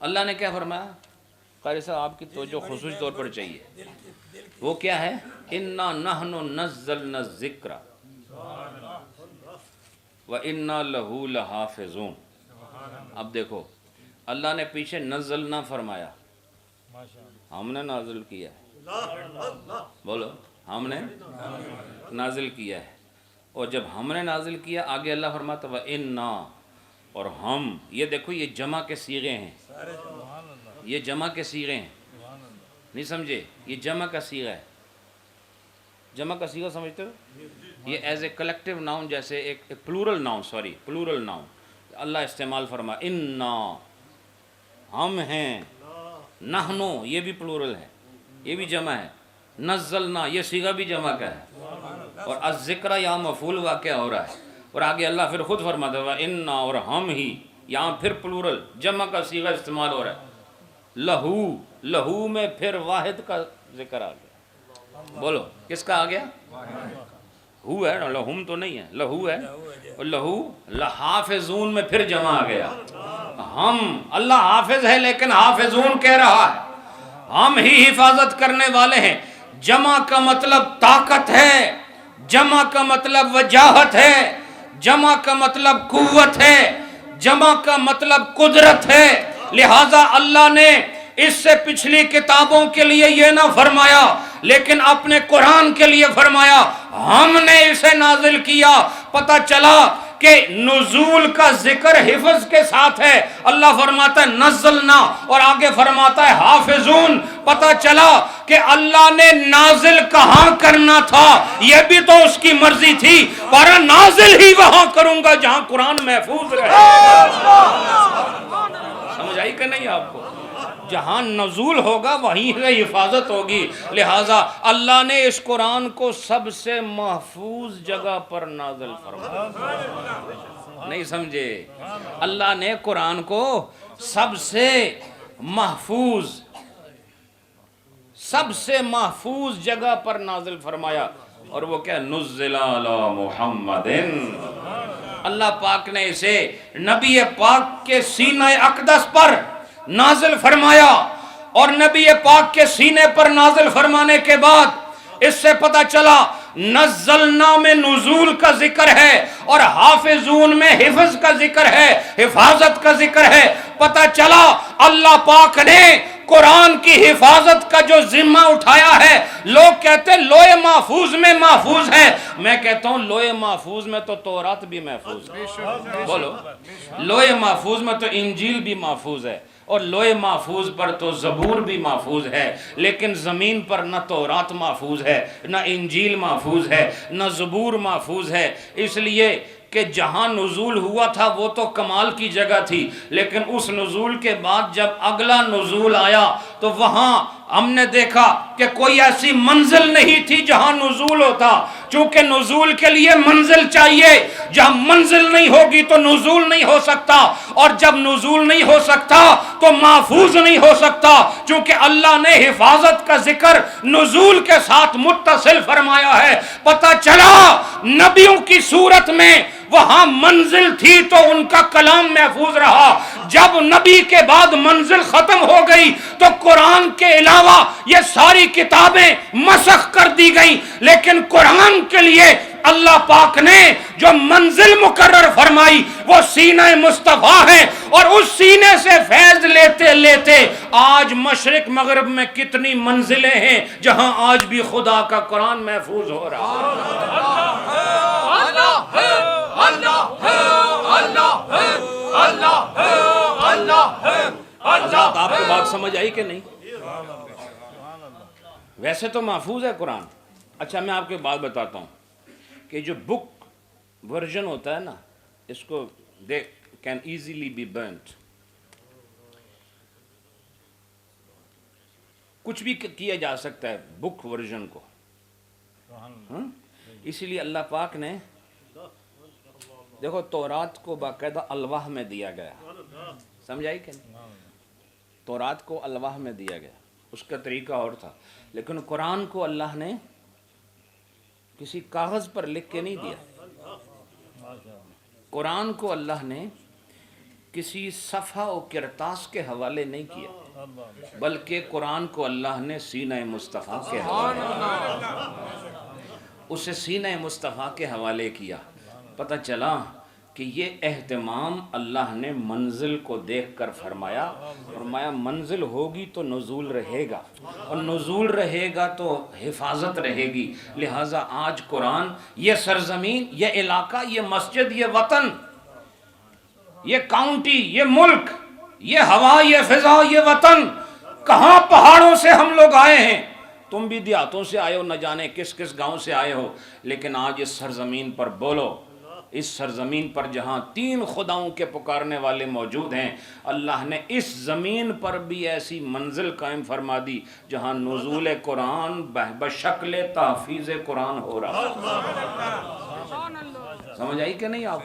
اللہ نے کیا فرمایا؟ قاری صاحب آپ کی توجہ خصوصی طور پر چاہیے، وہ کیا ہے؟ انا نحن نزلنا الذکر وَإِنَّا لَهُ لَحَافِظُونَ۔ اب دیکھو اللہ نے پیچھے نزل نہ فرمایا، ہم نے نازل کیا ہے، بولو ہم نے نازل کیا ہے، اور جب ہم نے نازل کیا آگے اللہ فرماتا وَإِنَّا، اور ہم، یہ دیکھو یہ جمع کے صیغے ہیں، یہ جمع کے صیغے ہیں، نہیں سمجھے؟ یہ جمع کا صیغہ ہے، جمع کا صیغہ سمجھتے ہو؟ یہ ایز اے کلیکٹیو ناؤن، جیسے ایک پلورل ناؤن، پلورل ناؤن اللہ استعمال فرما، انا ہم ہیں، نحنو یہ بھی پلورل ہے، یہ بھی جمع ہے، نزلنا یہ صیغہ بھی جمع کا ہے، اور الذکر یہاں مفعول واقع ہو رہا ہے، اور آگے اللہ پھر خود فرماتا ہے انا، اور ہم ہی، یہاں پھر پلورل جمع کا صیغہ استعمال ہو رہا ہے، لہو، لہو میں پھر واحد کا ذکر آ گیا، بولو کس کا آ گیا؟ ہو ہے نا، لہم تو نہیں ہے، لہو ہے، اور لہو لحافظون میں پھر جمع آ گیا، ہم، اللہ حافظ ہے لیکن حافظون کہہ رہا ہے، ہم ہی حفاظت کرنے والے ہیں، جمع کا مطلب طاقت ہے، جمع کا مطلب وجاہت ہے، جمع کا مطلب قوت ہے، جمع کا مطلب قدرت ہے، لہٰذا اللہ نے اس سے پچھلی کتابوں کے لیے یہ نہ فرمایا لیکن اپنے قرآن کے لیے فرمایا ہم نے اسے نازل کیا۔ پتہ چلا کہ نزول کا ذکر حفظ کے ساتھ ہے، اللہ فرماتا ہے نزلنا، اور آگے فرماتا ہے حافظون۔ پتہ چلا کہ اللہ نے نازل کہاں کرنا تھا یہ بھی تو اس کی مرضی تھی، پر نازل ہی وہاں کروں گا جہاں قرآن محفوظ رہے۔ سمجھ آئی کہ نہیں آپ کو؟ جہاں نزول ہوگا وہیں سے حفاظت ہوگی، لہٰذا اللہ نے اس قرآن کو سب سے محفوظ جگہ پر نازل فرمایا۔ نہیں سمجھے؟ اللہ نے قرآن کو سب سے محفوظ جگہ پر نازل فرمایا، اور وہ کیا؟ نزل علی محمد، اللہ پاک نے اسے نبی پاک کے سینہ اقدس پر نازل فرمایا، اور نبی پاک کے سینے پر نازل فرمانے کے بعد اس سے پتہ چلا نزلنا میں نزول کا ذکر ہے اور حافظون میں حفظ کا ذکر ہے، حفاظت کا ذکر ہے۔ پتہ چلا اللہ پاک نے قرآن کی حفاظت کا جو ذمہ اٹھایا ہے، لوگ کہتے ہیں لوح محفوظ میں محفوظ ہے، میں کہتا ہوں لوح محفوظ میں تو تورات بھی محفوظ ہے، بولو لوح محفوظ میں تو انجیل بھی محفوظ ہے، اور لوح محفوظ پر تو زبور بھی محفوظ ہے، لیکن زمین پر نہ تورات محفوظ ہے، نہ انجیل محفوظ ہے، نہ زبور محفوظ ہے، اس لیے کہ جہاں نزول ہوا تھا وہ تو کمال کی جگہ تھی، لیکن اس نزول کے بعد جب اگلا نزول آیا تو وہاں ہم نے دیکھا کہ کوئی ایسی منزل نہیں تھی جہاں نزول ہوتا، چونکہ نزول کے لیے منزل چاہیے، جہاں منزل نہیں ہوگی تو نزول نہیں ہو سکتا، اور جب نزول نہیں ہو سکتا تو محفوظ نہیں ہو سکتا، چونکہ اللہ نے حفاظت کا ذکر نزول کے ساتھ متصل فرمایا ہے۔ پتہ چلا نبیوں کی صورت میں وہاں منزل تھی تو ان کا کلام محفوظ رہا، جب نبی کے بعد منزل ختم ہو گئی تو قرآن کے علاوہ یہ ساری کتابیں مسخ کر دی گئیں، لیکن قرآن کے لیے اللہ پاک نے جو منزل مقرر فرمائی وہ سینہ مصطفیٰ ہے، اور اس سینے سے فیض لیتے لیتے آج مشرق مغرب میں کتنی منزلیں ہیں جہاں آج بھی خدا کا قرآن محفوظ ہو رہا ہے۔ حضرات آپ کو بات سمجھ آئی کہ نہیں؟ ویسے تو محفوظ ہے قرآن۔ اچھا میں آپ کو بات بتاتا ہوں کہ جو بک ورژن ہوتا ہے نا، اس کو they can easily be burnt، کچھ بھی کیا جا سکتا ہے بک ورژن کو، اسی لیے اللہ پاک نے دیکھو تورات کو باقاعدہ الواح میں دیا گیا، سمجھائی کہ نہیں؟ تورات کو الواح میں دیا گیا، اس کا طریقہ اور تھا، لیکن قرآن کو اللہ نے کسی کاغذ پر لکھ کے نہیں دیا، قرآن کو اللہ نے کسی صفحہ و کرتاس کے حوالے نہیں کیا، بلکہ قرآن کو اللہ نے سینہ مصطفیٰ کے اسے سینہ مصطفیٰ کے حوالے کیا۔ پتہ چلا کہ یہ اہتمام اللہ نے منزل کو دیکھ کر فرمایا منزل ہوگی تو نزول رہے گا، اور نزول رہے گا تو حفاظت رہے گی۔ لہٰذا آج قرآن، یہ سرزمین، یہ علاقہ، یہ مسجد، یہ وطن، یہ کاؤنٹی، یہ ملک، یہ ہوا، یہ فضا، یہ وطن، کہاں پہاڑوں سے ہم لوگ آئے ہیں، تم بھی دیہاتوں سے آئے ہو، نہ جانے کس کس گاؤں سے آئے ہو، لیکن آج اس سرزمین پر بولو، اس سرزمین پر جہاں 3 خداؤں کے پکارنے والے موجود ہیں، اللہ نے اس زمین پر بھی ایسی منزل قائم فرما دی جہاں نزول قرآن بشکل تحفیظ قرآن ہو رہا۔ سمجھ آئی کہ نہیں آپ؟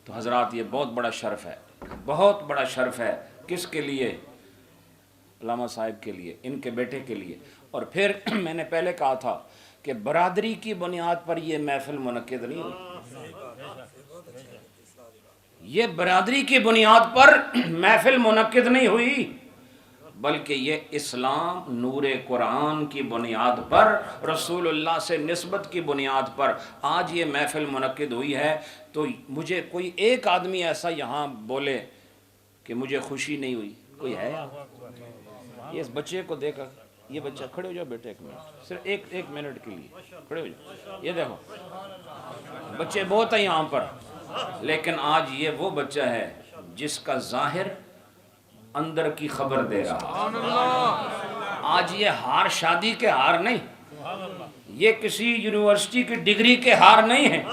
تو حضرات یہ بہت بڑا شرف ہے، بہت بڑا شرف ہے۔ کس کے لیے؟ علامہ صاحب کے لیے، ان کے بیٹے کے لیے۔ اور پھر میں نے پہلے کہا تھا کہ برادری کی بنیاد پر یہ محفل منعقد نہیں ہوئی، یہ برادری کی بنیاد پر محفل منعقد نہیں ہوئی، بلکہ یہ اسلام نور قرآن کی بنیاد پر، رسول اللہ سے نسبت کی بنیاد پر آج یہ محفل منعقد ہوئی ہے۔ تو مجھے کوئی ایک آدمی ایسا یہاں بولے کہ مجھے خوشی نہیں ہوئی، کوئی ہے؟ یہ اس بچے کو دیکھا، یہ بچہ کھڑے ہو جاؤ بیٹے، ایک منٹ، صرف ایک منٹ کے لیے کھڑے ہو جاؤ۔ یہ دیکھو بچے بہت ہیں یہاں پر، لیکن آج یہ وہ بچہ ہے جس کا ظاہر اندر کی خبر دے رہا۔ آج یہ ہار شادی کے ہار نہیں، یہ کسی یونیورسٹی کی ڈگری کے ہار نہیں ہیں،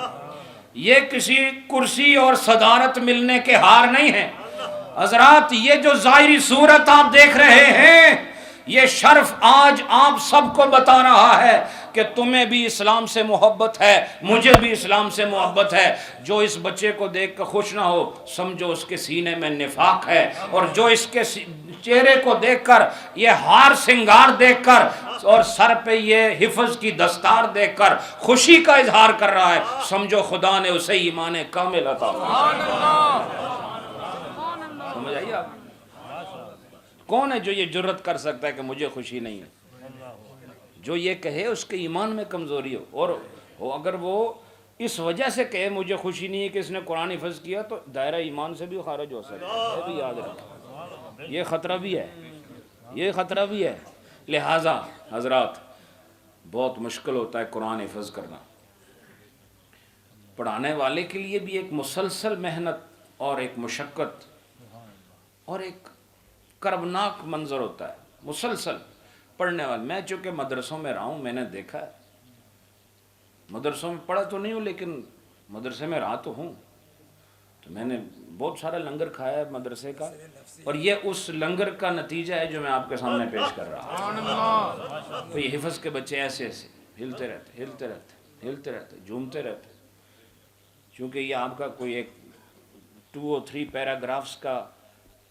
یہ کسی کرسی اور صدارت ملنے کے ہار نہیں ہیں۔ حضرات یہ جو ظاہری صورت آپ دیکھ رہے ہیں، یہ شرف آج آپ سب کو بتا رہا ہے کہ تمہیں بھی اسلام سے محبت ہے، مجھے بھی اسلام سے محبت ہے۔ جو اس بچے کو دیکھ کر خوش نہ ہو، سمجھو اس کے سینے میں نفاق ہے، اور جو اس کے چہرے کو دیکھ کر، یہ ہار سنگار دیکھ کر اور سر پہ یہ حفظ کی دستار دیکھ کر خوشی کا اظہار کر رہا ہے، سمجھو خدا نے اسے ایمان کامل عطا فرمایا۔ سمجھ آئیے آپ؟ کون ہے جو یہ جرت کر سکتا ہے کہ مجھے خوشی نہیں ہے؟ جو یہ کہے اس کے ایمان میں کمزوری ہو، اور اگر وہ اس وجہ سے کہے مجھے خوشی نہیں ہے کہ اس نے قرآن حفظ کیا، تو دائرہ ایمان سے بھی خارج ہو سکتا ہے، یہ بھی یاد رکھیں، یہ خطرہ بھی ہے، یہ خطرہ بھی ہے۔ لہٰذا حضرات بہت مشکل ہوتا ہے قرآن حفظ کرنا، پڑھانے والے کے لیے بھی ایک مسلسل محنت اور ایک مشقت اور ایک کربناک منظر ہوتا ہے مسلسل پڑھنے والے۔ میں چونکہ مدرسوں میں رہا ہوں، میں نے دیکھا ہے، مدرسوں میں پڑھا تو نہیں ہوں لیکن مدرسے میں رہا تو ہوں، تو میں نے بہت سارا لنگر کھایا ہے مدرسے کا، اور یہ اس لنگر کا نتیجہ ہے جو میں آپ کے سامنے پیش کر رہا ہوں۔ تو یہ حفظ کے بچے ایسے ایسے ہلتے رہتے، جھومتے رہتے، چونکہ یہ آپ کا کوئی ایک 2 اور 3 پیراگرافز کا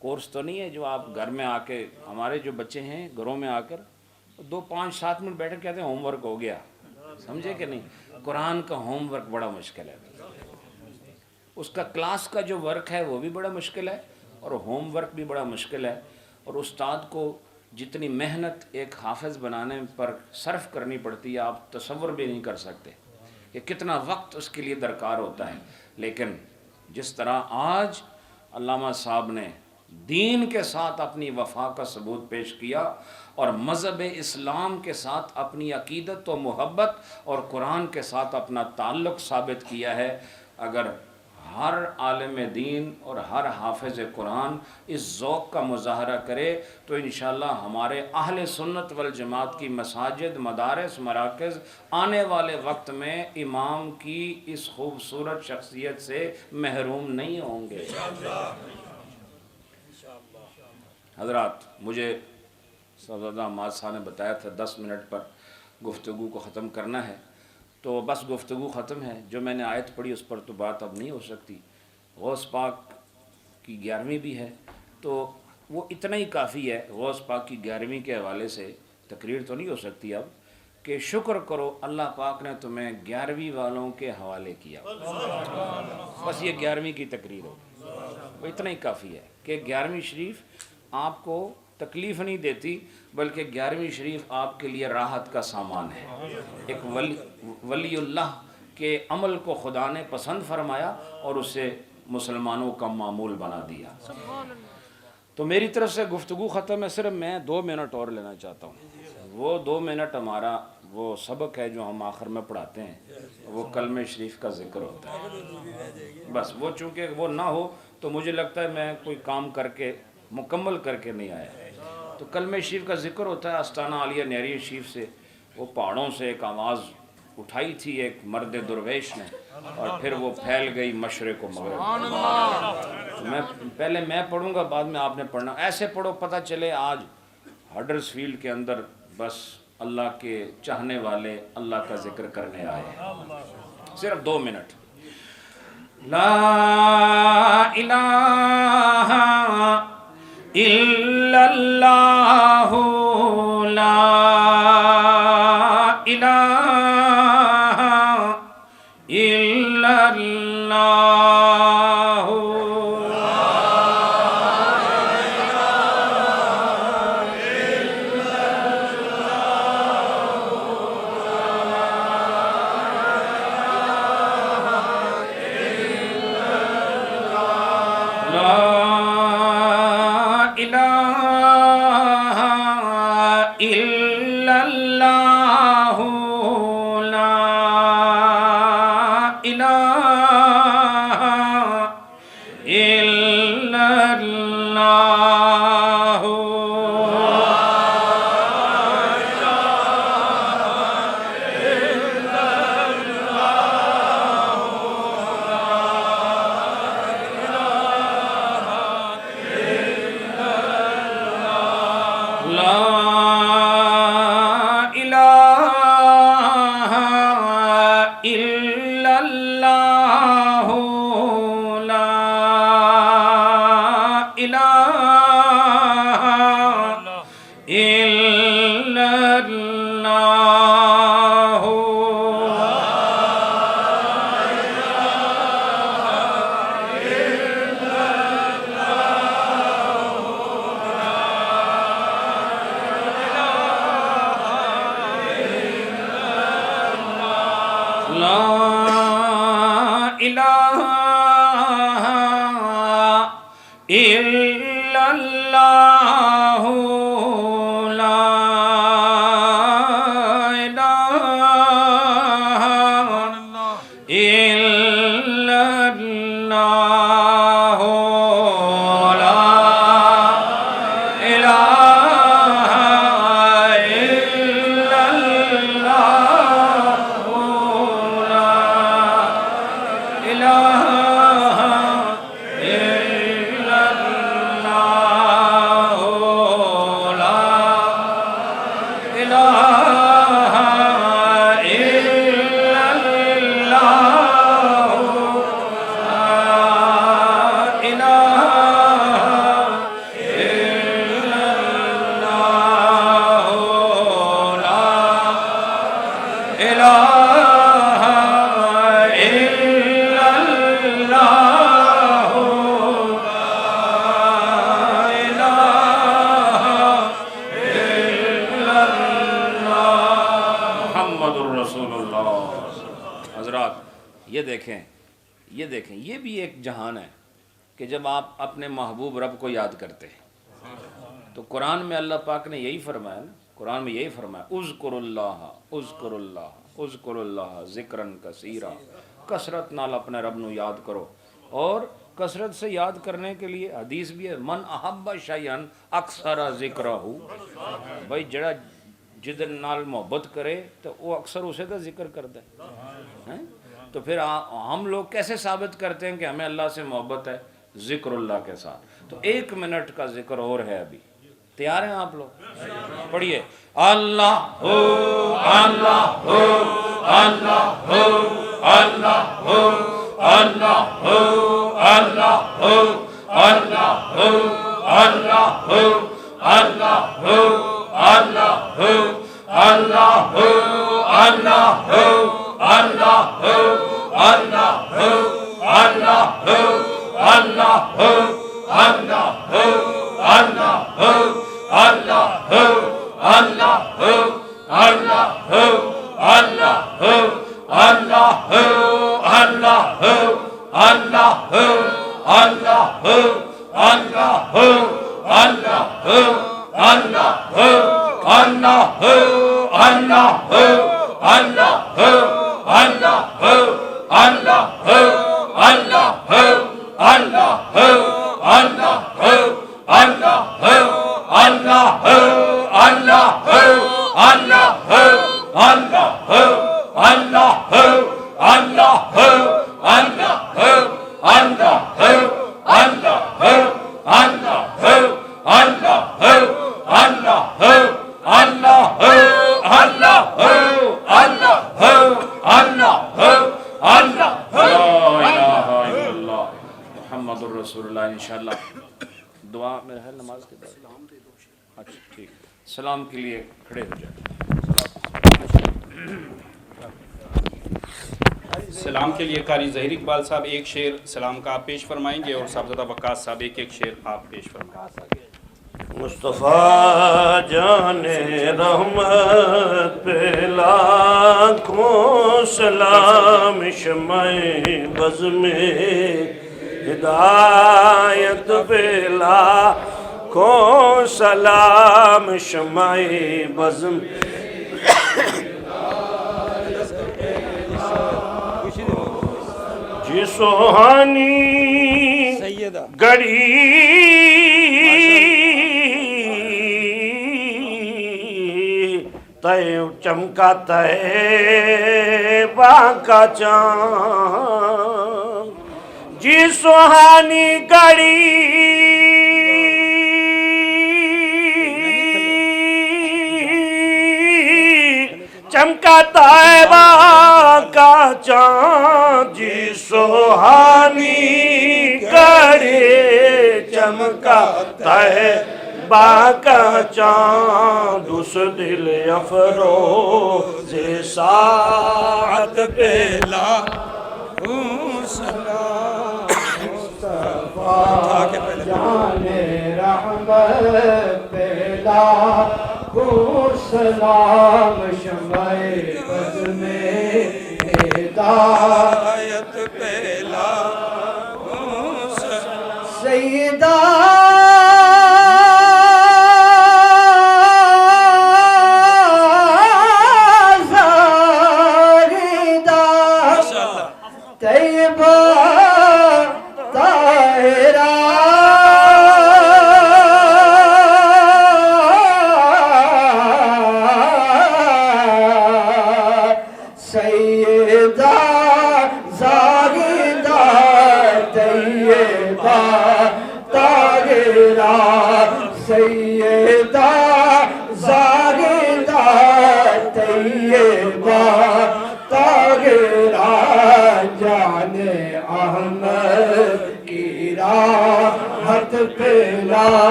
کورس تو نہیں ہے جو آپ گھر میں آ کے، ہمارے جو بچے ہیں گھروں میں آ کر 2 5 7 منٹ بیٹھ کر کہتے ہیں ہوم ورک ہو گیا، سمجھے کہ نہیں؟ قرآن کا ہوم ورک بڑا مشکل ہے، اس کا کلاس کا جو ورک ہے وہ بھی بڑا مشکل ہے، اور ہوم ورک بھی بڑا مشکل ہے، اور استاد کو جتنی محنت ایک حافظ بنانے پر صرف کرنی پڑتی ہے آپ تصور بھی نہیں کر سکتے کہ کتنا وقت اس کے لیے درکار ہوتا ہے۔ لیکن جس طرح آج علامہ صاحب نے دین کے ساتھ اپنی وفا کا ثبوت پیش کیا، اور مذہب اسلام کے ساتھ اپنی عقیدت و محبت اور قرآن کے ساتھ اپنا تعلق ثابت کیا ہے، اگر ہر عالم دین اور ہر حافظ قرآن اس ذوق کا مظاہرہ کرے تو انشاءاللہ ہمارے اہل سنت والجماعت کی مساجد، مدارس، مراکز آنے والے وقت میں امام کی اس خوبصورت شخصیت سے محروم نہیں ہوں گے۔ حضرات مجھے صاحبزادہ حماد صاحب نے بتایا تھا 10 منٹ پر گفتگو کو ختم کرنا ہے، تو بس گفتگو ختم ہے۔ جو میں نے آیت پڑھی اس پر تو بات اب نہیں ہو سکتی، غوث پاک کی 11ویں بھی ہے تو وہ اتنا ہی کافی ہے۔ غوث پاک کی 11ویں کے حوالے سے تقریر تو نہیں ہو سکتی اب، کہ شکر کرو اللہ پاک نے تمہیں 11ویں والوں کے حوالے کیا، بس یہ 11ویں کی تقریر ہو۔ وہ اتنا ہی کافی ہے کہ 11ویں شریف آپ کو تکلیف نہیں دیتی بلکہ 11ویں شریف آپ کے لیے راحت کا سامان ہے. ایک ولی اللہ کے عمل کو خدا نے پسند فرمایا اور اسے مسلمانوں کا معمول بنا دیا. تو میری طرف سے گفتگو ختم ہے. صرف میں 2 منٹ اور لینا چاہتا ہوں. وہ 2 منٹ ہمارا وہ سبق ہے جو ہم آخر میں پڑھاتے ہیں, وہ کلمہ شریف کا ذکر ہوتا ہے. بس وہ چونکہ وہ نہ ہو تو مجھے لگتا ہے میں کوئی کام کر کے مکمل کر کے نہیں آیا. تو کلمہ شریف کا ذکر ہوتا ہے. آستانہ عالیہ نہرین شریف سے وہ پہاڑوں سے ایک آواز اٹھائی تھی ایک مرد درویش نے, اور پھر وہ پھیل گئی مشرق و مغرب. پہلے میں پڑھوں گا, بعد میں آپ نے پڑھنا. ایسے پڑھو پتہ چلے آج ہڈرس فیلڈ کے اندر بس اللہ کے چاہنے والے اللہ کا ذکر کرنے آئے. صرف 2 منٹ. لا الہ الا اللہ لا الہ الا اللہ یہ دیکھیں یہ بھی ایک جہان ہے کہ جب آپ اپنے محبوب رب کو یاد کرتے ہیں تو قرآن میں اللہ پاک نے یہی فرمایا نا, قرآن میں یہی فرمایا اذکر اللہ اذکر اللہ اذکر اللہ ذکرن کثیرا, کثرت نال اپنے رب نو یاد کرو. اور کثرت سے یاد کرنے کے لیے حدیث بھی ہے, من احب شیئن اکثر ذکرہ, بھائی جڑا جدن نال محبت کرے تو وہ اکثر اسے کا ذکر کرتا ہے. تو پھر ہم لوگ کیسے ثابت کرتے ہیں کہ ہمیں اللہ سے محبت ہے؟ ذکر اللہ کے ساتھ. تو 1 منٹ کا ذکر اور ہے ابھی. تیار ہیں آپ لوگ؟ پڑھیے اللہ ہو اللہ ہو اللہ ہو اللہ ہو اللہ ہو اللہ ہو اللہ ہو اللہ ہو اللہ ہو اللہ ہو اللہ ہو اللہ ہو اللہ ہو اللہ ہو اللہ ہو اللہ ہو محمد رسول اللہ. انشاءاللہ دعا میرا ہے نماز کے بعد. اچھا ٹھیک. سلام کے لیے کھڑے ہو جائیں. سلام کے لیے قاری ظہیر اقبال صاحب ایک شعر سلام کا آپ پیش فرمائیں گے اور صاحبزادہ وقاص صاحب ایک شعر آپ پیش فرمائیں. مصطفیٰ جان رحمت پہ لاکھوں سلام شمع بز میں ہدایت پہ لاکھوں سلام شمع بز میں جی سوہانی گڑی تے چمکا طیبہ کا چاند جی سوہانی گڑی چمکا طیبہ کا چاند جی سوہانی گڑی چمکا طیبہ کا چاند اس دل افروز ساعت پہ لاکھوں سلام مصطفیٰ جان رحمت پہ لاکھوں سلام شمع بز میں ہدایت پہ لاکھوں سلام سیدہ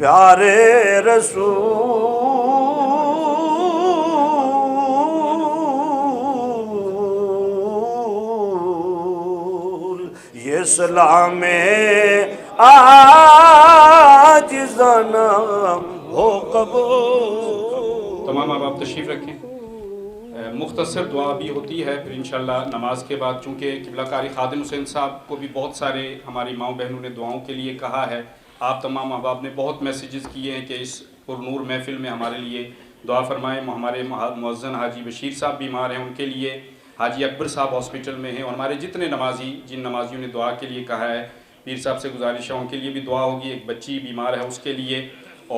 پیارے رسول یہ سلام عاجزانہ ہو قبول۔ تمام آپ تشریف رکھیں۔ مختصر دعا بھی ہوتی ہے پھر انشاءاللہ نماز کے بعد، چونکہ قبلہ کاری خادم حسین صاحب کو بھی بہت سارے ہماری ماؤں بہنوں نے دعاؤں کے لیے کہا ہے۔ آپ تمام احباب نے بہت میسیجز کیے ہیں کہ اس پرنور محفل میں ہمارے لیے دعا فرمائیں۔ ہمارے مؤذن حاجی بشیر صاحب بیمار ہیں، ان کے لیے حاجی اکبر صاحب ہاسپٹل میں ہیں، اور ہمارے جتنے نمازی جن نمازیوں نے دعا کے لیے کہا ہے، پیر صاحب سے گزارش ہے ان کے لیے بھی دعا ہوگی۔ ایک بچی بیمار ہے اس کے لیے،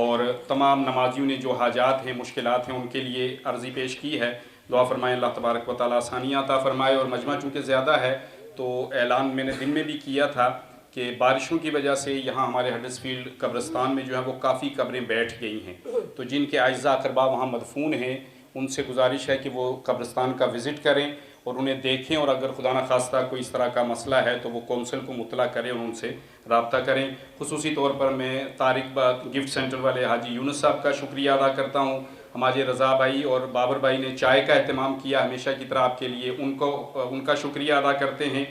اور تمام نمازیوں نے جو حاجات ہیں مشکلات ہیں ان کے لیے عرضی پیش کی ہے۔ دعا فرمائیں اللہ تبارک و تعالیٰ آسانیاں عطا فرمائے۔ اور مجمع چونکہ زیادہ ہے تو اعلان میں نے دن میں بھی کیا تھا کہ بارشوں کی وجہ سے یہاں ہمارے ہڈرسفیلڈ قبرستان میں جو ہے وہ کافی قبریں بیٹھ گئی ہیں، تو جن کے اعزاء اقربا وہاں مدفون ہیں ان سے گزارش ہے کہ وہ قبرستان کا وزٹ کریں اور انہیں دیکھیں، اور اگر خدا نخواستہ کوئی اس طرح کا مسئلہ ہے تو وہ کونسل کو مطلع کریں اور ان سے رابطہ کریں۔ خصوصی طور پر میں طارق گفٹ سینٹر والے حاجی یونس صاحب کا شکریہ ادا کرتا ہوں۔ ہمارے رضا بھائی اور بابر بھائی نے چائے کا اہتمام کیا ہمیشہ کی طرح آپ کے لیے، ان کا شکریہ ادا کرتے ہیں۔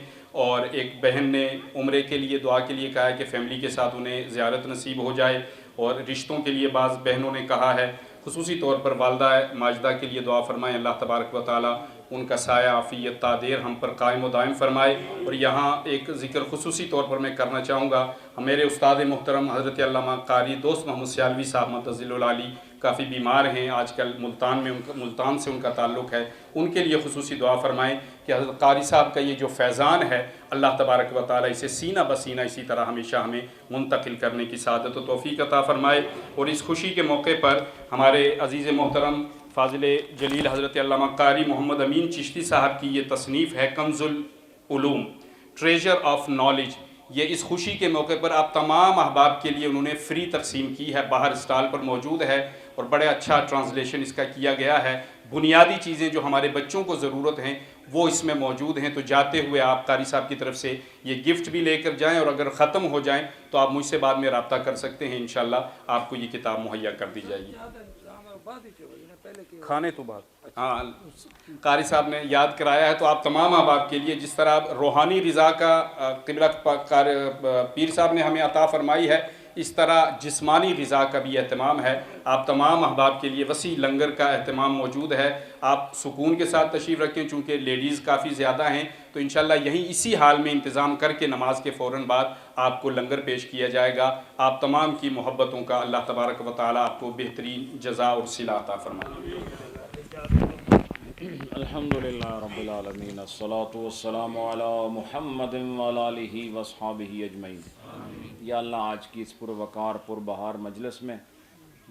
اور ایک بہن نے عمرے کے لیے دعا کے لیے کہا ہے کہ فیملی کے ساتھ انہیں زیارت نصیب ہو جائے، اور رشتوں کے لیے بعض بہنوں نے کہا ہے، خصوصی طور پر والدہ ماجدہ کے لیے دعا فرمائیں اللہ تبارک و تعالیٰ ان کا سایہ عافیت تادیر ہم پر قائم و دائم فرمائے۔ اور یہاں ایک ذکر خصوصی طور پر میں کرنا چاہوں گا، میرے استاد محترم حضرت علامہ قاری دوست محمد سیالوی صاحب متضل العالی کافی بیمار ہیں آج کل، ملتان سے ان کا تعلق ہے، ان کے لیے خصوصی دعا فرمائیں کہ حضرت قاری صاحب کا یہ جو فیضان ہے اللہ تبارک و تعالیٰ اسے سینہ بسینہ اسی طرح ہمیشہ ہمیں منتقل کرنے کی سعادت و توفیق عطا فرمائے۔ اور اس خوشی کے موقع پر ہمارے عزیز محترم فاضل جلیل حضرت علامہ قاری محمد امین چشتی صاحب کی یہ تصنیف ہے کنز العلوم، ٹریجر آف نالج، یہ اس خوشی کے موقع پر آپ تمام احباب کے لیے انہوں نے فری تقسیم کی ہے، باہر اسٹال پر موجود ہے، اور بڑے اچھا ٹرانسلیشن اس کا کیا گیا ہے۔ بنیادی چیزیں جو ہمارے بچوں کو ضرورت ہیں وہ اس میں موجود ہیں، تو جاتے ہوئے آپ قاری صاحب کی طرف سے یہ گفٹ بھی لے کر جائیں، اور اگر ختم ہو جائیں تو آپ مجھ سے بعد میں رابطہ کر سکتے ہیں، انشاءاللہ آپ کو یہ کتاب مہیا کر دی جائے گی۔ کھانے تو بعد ہاں قاری صاحب نے یاد کرایا ہے، تو آپ تمام احباب کے لیے جس طرح روحانی رضا کا قبلہ پیر صاحب نے ہمیں عطا فرمائی ہے، اس طرح جسمانی غذا کا بھی اہتمام ہے۔ آپ تمام احباب کے لیے وسیع لنگر کا اہتمام موجود ہے، آپ سکون کے ساتھ تشریف رکھیں، چونکہ لیڈیز کافی زیادہ ہیں تو انشاءاللہ یہیں اسی حال میں انتظام کر کے نماز کے فوراً بعد آپ کو لنگر پیش کیا جائے گا۔ آپ تمام کی محبتوں کا اللہ تبارک و تعالیٰ آپ کو بہترین جزا اور صلہ عطا فرمائے۔ الحمدللہ رب العالمین، الصلاۃ والسلام علی محمد وعلی آلہ واصحابہ اجمعین۔ یا اللہ آج کی اس پروقار پربہار مجلس میں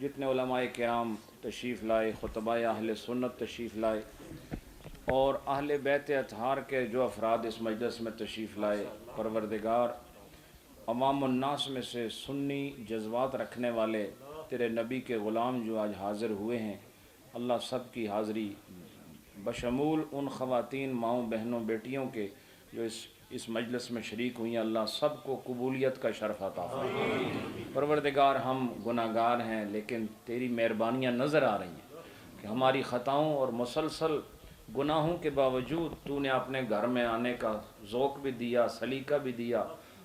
جتنے علماء کرام تشریف لائے، خطبہ اہل سنت تشریف لائے، اور اہل بیت اطہار کے جو افراد اس مجلس میں تشریف لائے، پروردگار عوام الناس میں سے سنی جذبات رکھنے والے تیرے نبی کے غلام جو آج حاضر ہوئے ہیں، اللہ سب کی حاضری بشمول ان خواتین ماؤں بہنوں بیٹیوں کے جو اس مجلس میں شریک ہوئی ہیں، اللہ سب کو قبولیت کا شرف عطا فرمائے۔ پروردگار ہم گناہ گار ہیں لیکن تیری مہربانیاں نظر آ رہی ہیں کہ ہماری خطاؤں اور مسلسل گناہوں کے باوجود تو نے اپنے گھر میں آنے کا ذوق بھی دیا، سلیقہ بھی دیا،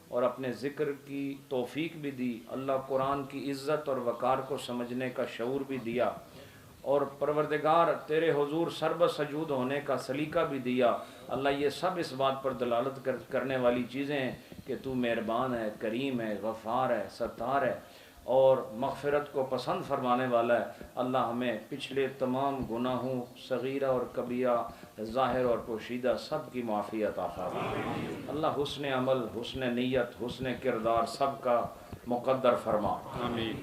اور اپنے ذکر کی توفیق بھی دی، اللہ قرآن کی عزت اور وقار کو سمجھنے کا شعور بھی دیا، اور پروردگار تیرے حضور سرب سجود ہونے کا سلیقہ بھی دیا۔ اللہ یہ سب اس بات پر دلالت کرنے والی چیزیں ہیں کہ تو مہربان ہے، کریم ہے، غفار ہے، ستار ہے، اور مغفرت کو پسند فرمانے والا ہے۔ اللہ ہمیں پچھلے تمام گناہوں صغیرہ اور کبیرہ، ظاہر اور پوشیدہ سب کی معافی عطا فرما۔ اللہ حسن عمل، حسن نیت، حسن کردار سب کا مقدر فرما۔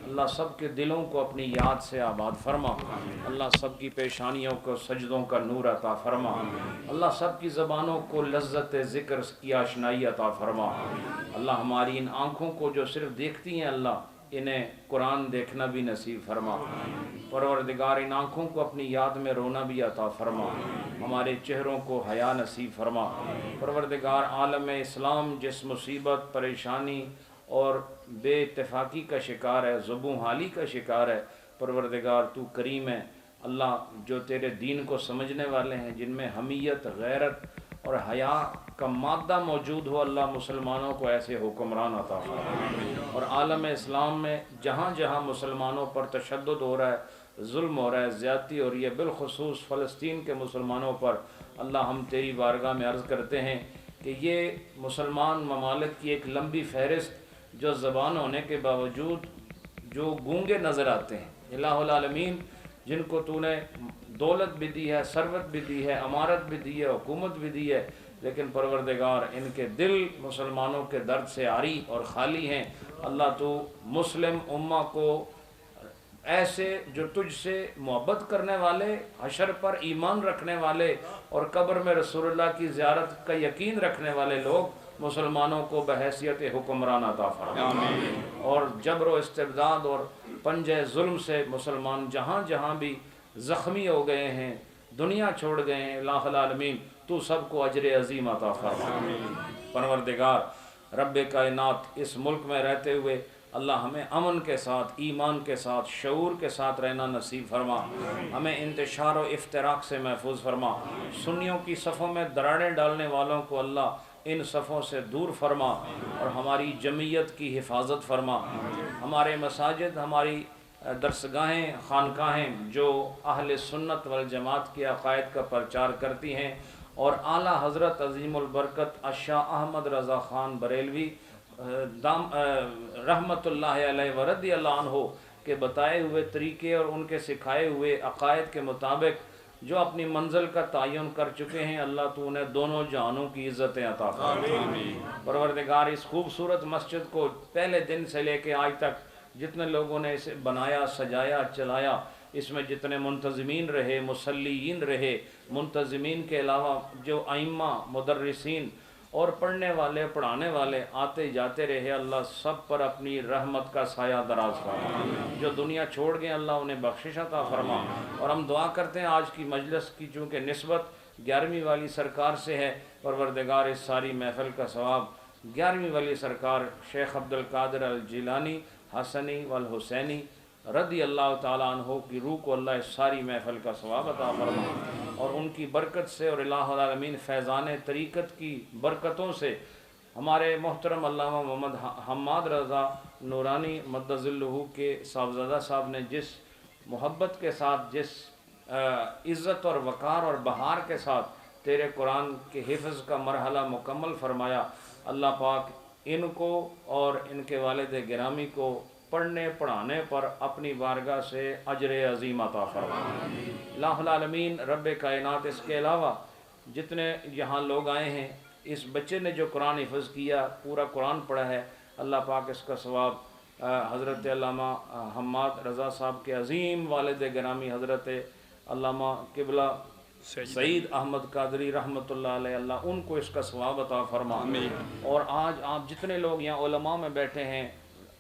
اللہ سب کے دلوں کو اپنی یاد سے آباد فرما۔ اللہ سب کی پیشانیوں کو سجدوں کا نور عطا فرما۔ اللہ سب کی زبانوں کو لذت ذکر کی آشنائی عطا فرما۔ اللہ ہماری ان آنکھوں کو جو صرف دیکھتی ہیں اللہ انہیں قرآن دیکھنا بھی نصیب فرما۔ پروردگار ان آنکھوں کو اپنی یاد میں رونا بھی عطا فرما۔ ہمارے چہروں کو حیا نصیب فرما۔ پروردگار عالم اسلام جس مصیبت، پریشانی اور بے اتفاقی کا شکار ہے، زبوں حالی کا شکار ہے۔ پروردگار تو کریم ہے اللہ، جو تیرے دین کو سمجھنے والے ہیں، جن میں حمیت، غیرت اور حیا کا مادہ موجود ہو، اللہ مسلمانوں کو ایسے حکمران عطا فرما۔ اور عالم اسلام میں جہاں جہاں مسلمانوں پر تشدد ہو رہا ہے، ظلم ہو رہا ہے، زیادتی ہو رہی ہے، بالخصوص فلسطین کے مسلمانوں پر، اللہ ہم تیری بارگاہ میں عرض کرتے ہیں کہ یہ مسلمان ممالک کی ایک لمبی فہرست جو زبان ہونے کے باوجود جو گونگے نظر آتے ہیں، الہ العالمین جن کو تو نے دولت بھی دی ہے، ثروت بھی دی ہے، امارت بھی دی ہے، حکومت بھی دی ہے، لیکن پروردگار ان کے دل مسلمانوں کے درد سے عاری اور خالی ہیں۔ اللہ تو مسلم امہ کو ایسے جو تجھ سے محبت کرنے والے، حشر پر ایمان رکھنے والے اور قبر میں رسول اللہ کی زیارت کا یقین رکھنے والے لوگ مسلمانوں کو بحیثیت حکمران عطا فرما۔ اور جبر و استبداد اور پنجے ظلم سے مسلمان جہاں جہاں بھی زخمی ہو گئے ہیں، دنیا چھوڑ گئے ہیں، الہ العالمین تو سب کو اجر عظیم عطا فرما۔ پروردگار رب کائنات اس ملک میں رہتے ہوئے اللہ ہمیں امن کے ساتھ، ایمان کے ساتھ، شعور کے ساتھ رہنا نصیب فرما، ہمیں انتشار و افتراق سے محفوظ فرما، سنیوں کی صفوں میں دراڑیں ڈالنے والوں کو اللہ ان صفوں سے دور فرما، اور ہماری جمعیت کی حفاظت فرما۔ ہمارے مساجد، ہماری درسگاہیں، خانقاہیں جو اہل سنت والجماعت کے عقائد کا پرچار کرتی ہیں، اور اعلیٰ حضرت عظیم البرکت شاہ احمد رضا خان بریلوی رحمت اللہ علیہ ورضی اللہ عنہ کے بتائے ہوئے طریقے اور ان کے سکھائے ہوئے عقائد کے مطابق جو اپنی منزل کا تعین کر چکے ہیں، اللہ تو انہیں دونوں جہانوں کی عزتیں عطا فرما۔ پروردگار اس خوبصورت مسجد کو پہلے دن سے لے کے آج تک جتنے لوگوں نے اسے بنایا، سجایا، چلایا، اس میں جتنے منتظمین رہے، مصلیین رہے، منتظمین کے علاوہ جو ائمہ، مدرسین اور پڑھنے والے، پڑھانے والے آتے جاتے رہے، اللہ سب پر اپنی رحمت کا سایہ دراز فرما۔ جو دنیا چھوڑ گئے اللہ انہیں بخشش عطا فرما۔ اور ہم دعا کرتے ہیں آج کی مجلس کی چونکہ نسبت 11ویں والی سرکار سے ہے، پروردگار اس ساری محفل کا ثواب 11ویں والی سرکار شیخ عبد القادر الجیلانی حسنی والحسینی رضی اللہ تعالیٰ عنہ کی روح کو اللہ اس ساری محفل کا ثواب عطا فرما، اور ان کی برکت سے اور الہ العالمین فیضان طریقت کی برکتوں سے ہمارے محترم علامہ محمد حماد رضا نورانی مدظ اللہ کے صاحبزادہ صاحب نے جس محبت کے ساتھ، جس عزت اور وقار اور بہار کے ساتھ تیرے قرآن کے حفظ کا مرحلہ مکمل فرمایا، اللہ پاک ان کو اور ان کے والد گرامی کو پڑھنے پڑھانے پر اپنی بارگاہ سے اجر عظیم عطا فرما۔ الہ العالمین رب کائنات اس کے علاوہ جتنے یہاں لوگ آئے ہیں، اس بچے نے جو قرآن حفظ کیا، پورا قرآن پڑھا ہے، اللہ پاک اس کا ثواب حضرت علامہ حماد رضا صاحب کے عظیم والد گرامی حضرت علامہ قبلہ سعید احمد قادری رحمۃ اللہ علیہ، اللہ ان کو اس کا ثواب عطا فرما۔ اور آج آپ جتنے لوگ یہاں علماء میں بیٹھے ہیں،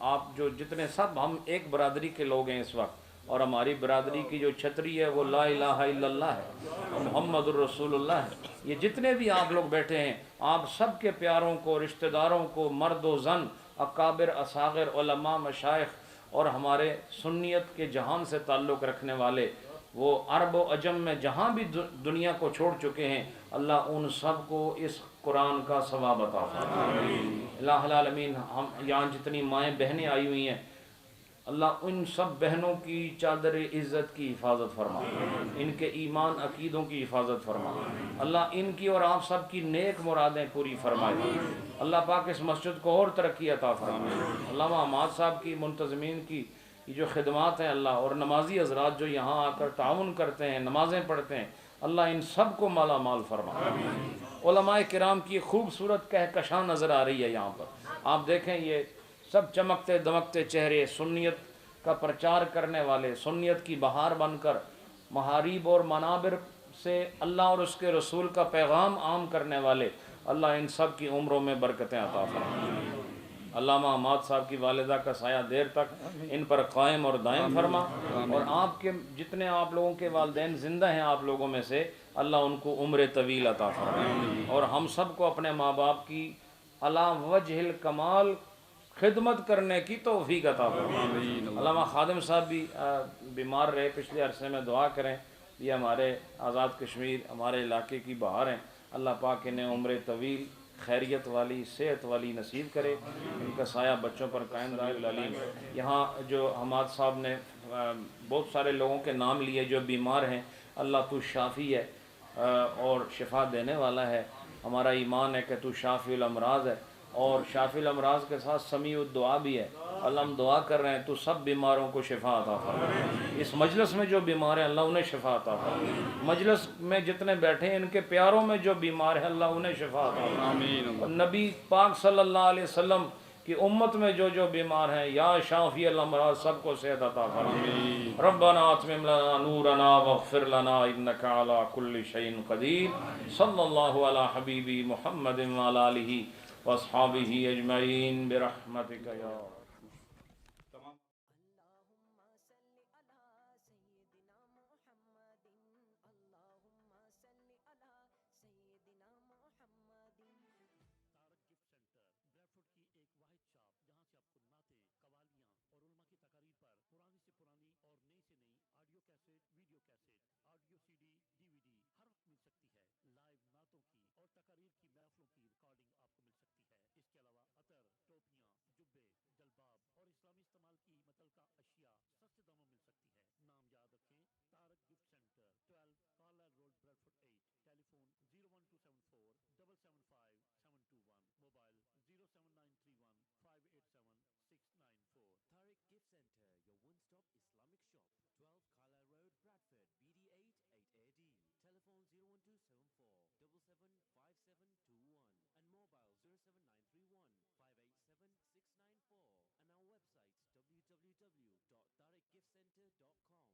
آپ جو جتنے سب ہم ایک برادری کے لوگ ہیں اس وقت، اور ہماری برادری کی جو چھتری ہے وہ لا الہ الا اللہ ہے اور محمد الرسول اللہ ہے۔ یہ جتنے بھی آپ لوگ بیٹھے ہیں، آپ سب کے پیاروں کو، رشتہ داروں کو، مرد و زن، اکابر، اصاغر، علماء، مشائخ اور ہمارے سنیت کے جہان سے تعلق رکھنے والے، وہ عرب و عجم میں جہاں بھی دنیا کو چھوڑ چکے ہیں، اللہ ان سب کو اس قرآن کا ثواب عطا فرما۔ الہ العالمین ہم یہاں جتنی مائیں بہنیں آئی ہوئی ہیں، اللہ ان سب بہنوں کی چادر عزت کی حفاظت فرما، ان کے ایمان عقیدوں کی حفاظت فرما، اللہ ان کی اور آپ سب کی نیک مرادیں پوری فرمائے، اللہ پاک اس مسجد کو اور ترقی عطا فرمائے۔ علامہ حماد صاحب کی، منتظمین کی یہ جو خدمات ہیں اللہ، اور نمازی حضرات جو یہاں آ کر تعاون کرتے ہیں، نمازیں پڑھتے ہیں، اللہ ان سب کو مالا مال فرما۔ علماء کرام کی خوبصورت کہکشاں نظر آ رہی ہے یہاں پر، آپ دیکھیں یہ سب چمکتے دمکتے چہرے، سنیت کا پرچار کرنے والے، سنیت کی بہار بن کر محاریب اور منابر سے اللہ اور اس کے رسول کا پیغام عام کرنے والے، اللہ ان سب کی عمروں میں برکتیں عطا فرما۔ علامہ حماد صاحب کی والدہ کا سایہ دیر تک ان پر قائم اور دائم فرما، اور آپ کے جتنے آپ لوگوں کے والدین زندہ ہیں آپ لوگوں میں سے، اللہ ان کو عمر طویل عطا فرما، اور ہم سب کو اپنے ماں باپ کی علی وجہ الکمال خدمت کرنے کی توفیق عطا فرمائے. علامہ خادم صاحب بھی بیمار رہے پچھلے عرصے میں، دعا کریں. یہ ہمارے آزاد کشمیر ہمارے علاقے کی بہار ہیں. اللہ پاک انہیں عمر طویل، خیریت والی، صحت والی نصیب کرے. ان کا سایہ بچوں پر قائم رہے العلیم. یہاں جو حماد صاحب نے بہت سارے لوگوں کے نام لیے جو بیمار ہیں، اللہ تو شافی ہے اور شفا دینے والا ہے. ہمارا ایمان ہے کہ تو شافی الامراض ہے، اور شافی الامراض کے ساتھ سمیع الدعا بھی ہے. اللہ ہم دعا کر رہے ہیں تو سب بیماروں کو شفا عطا فرما. اس مجلس میں جو بیمار ہیں اللہ انہیں شفا عطا فرما. مجلس میں جتنے بیٹھے ہیں ان کے پیاروں میں جو بیمار ہیں اللہ انہیں شفا عطا فرما. اور نبی پاک صلی اللہ علیہ وسلم کی امت میں جو بیمار ہیں، یا شافی الامراض سب کو صحت عطا فرما. ربنا اتمم لنا نورنا واغفر لنا انک علی کل شیء قدیر. صلی اللہ علی حبیبی محمد وعلی آلہ واصحابہ اجمعین برحمتک یا and our website www.tariqgiftcenter.com.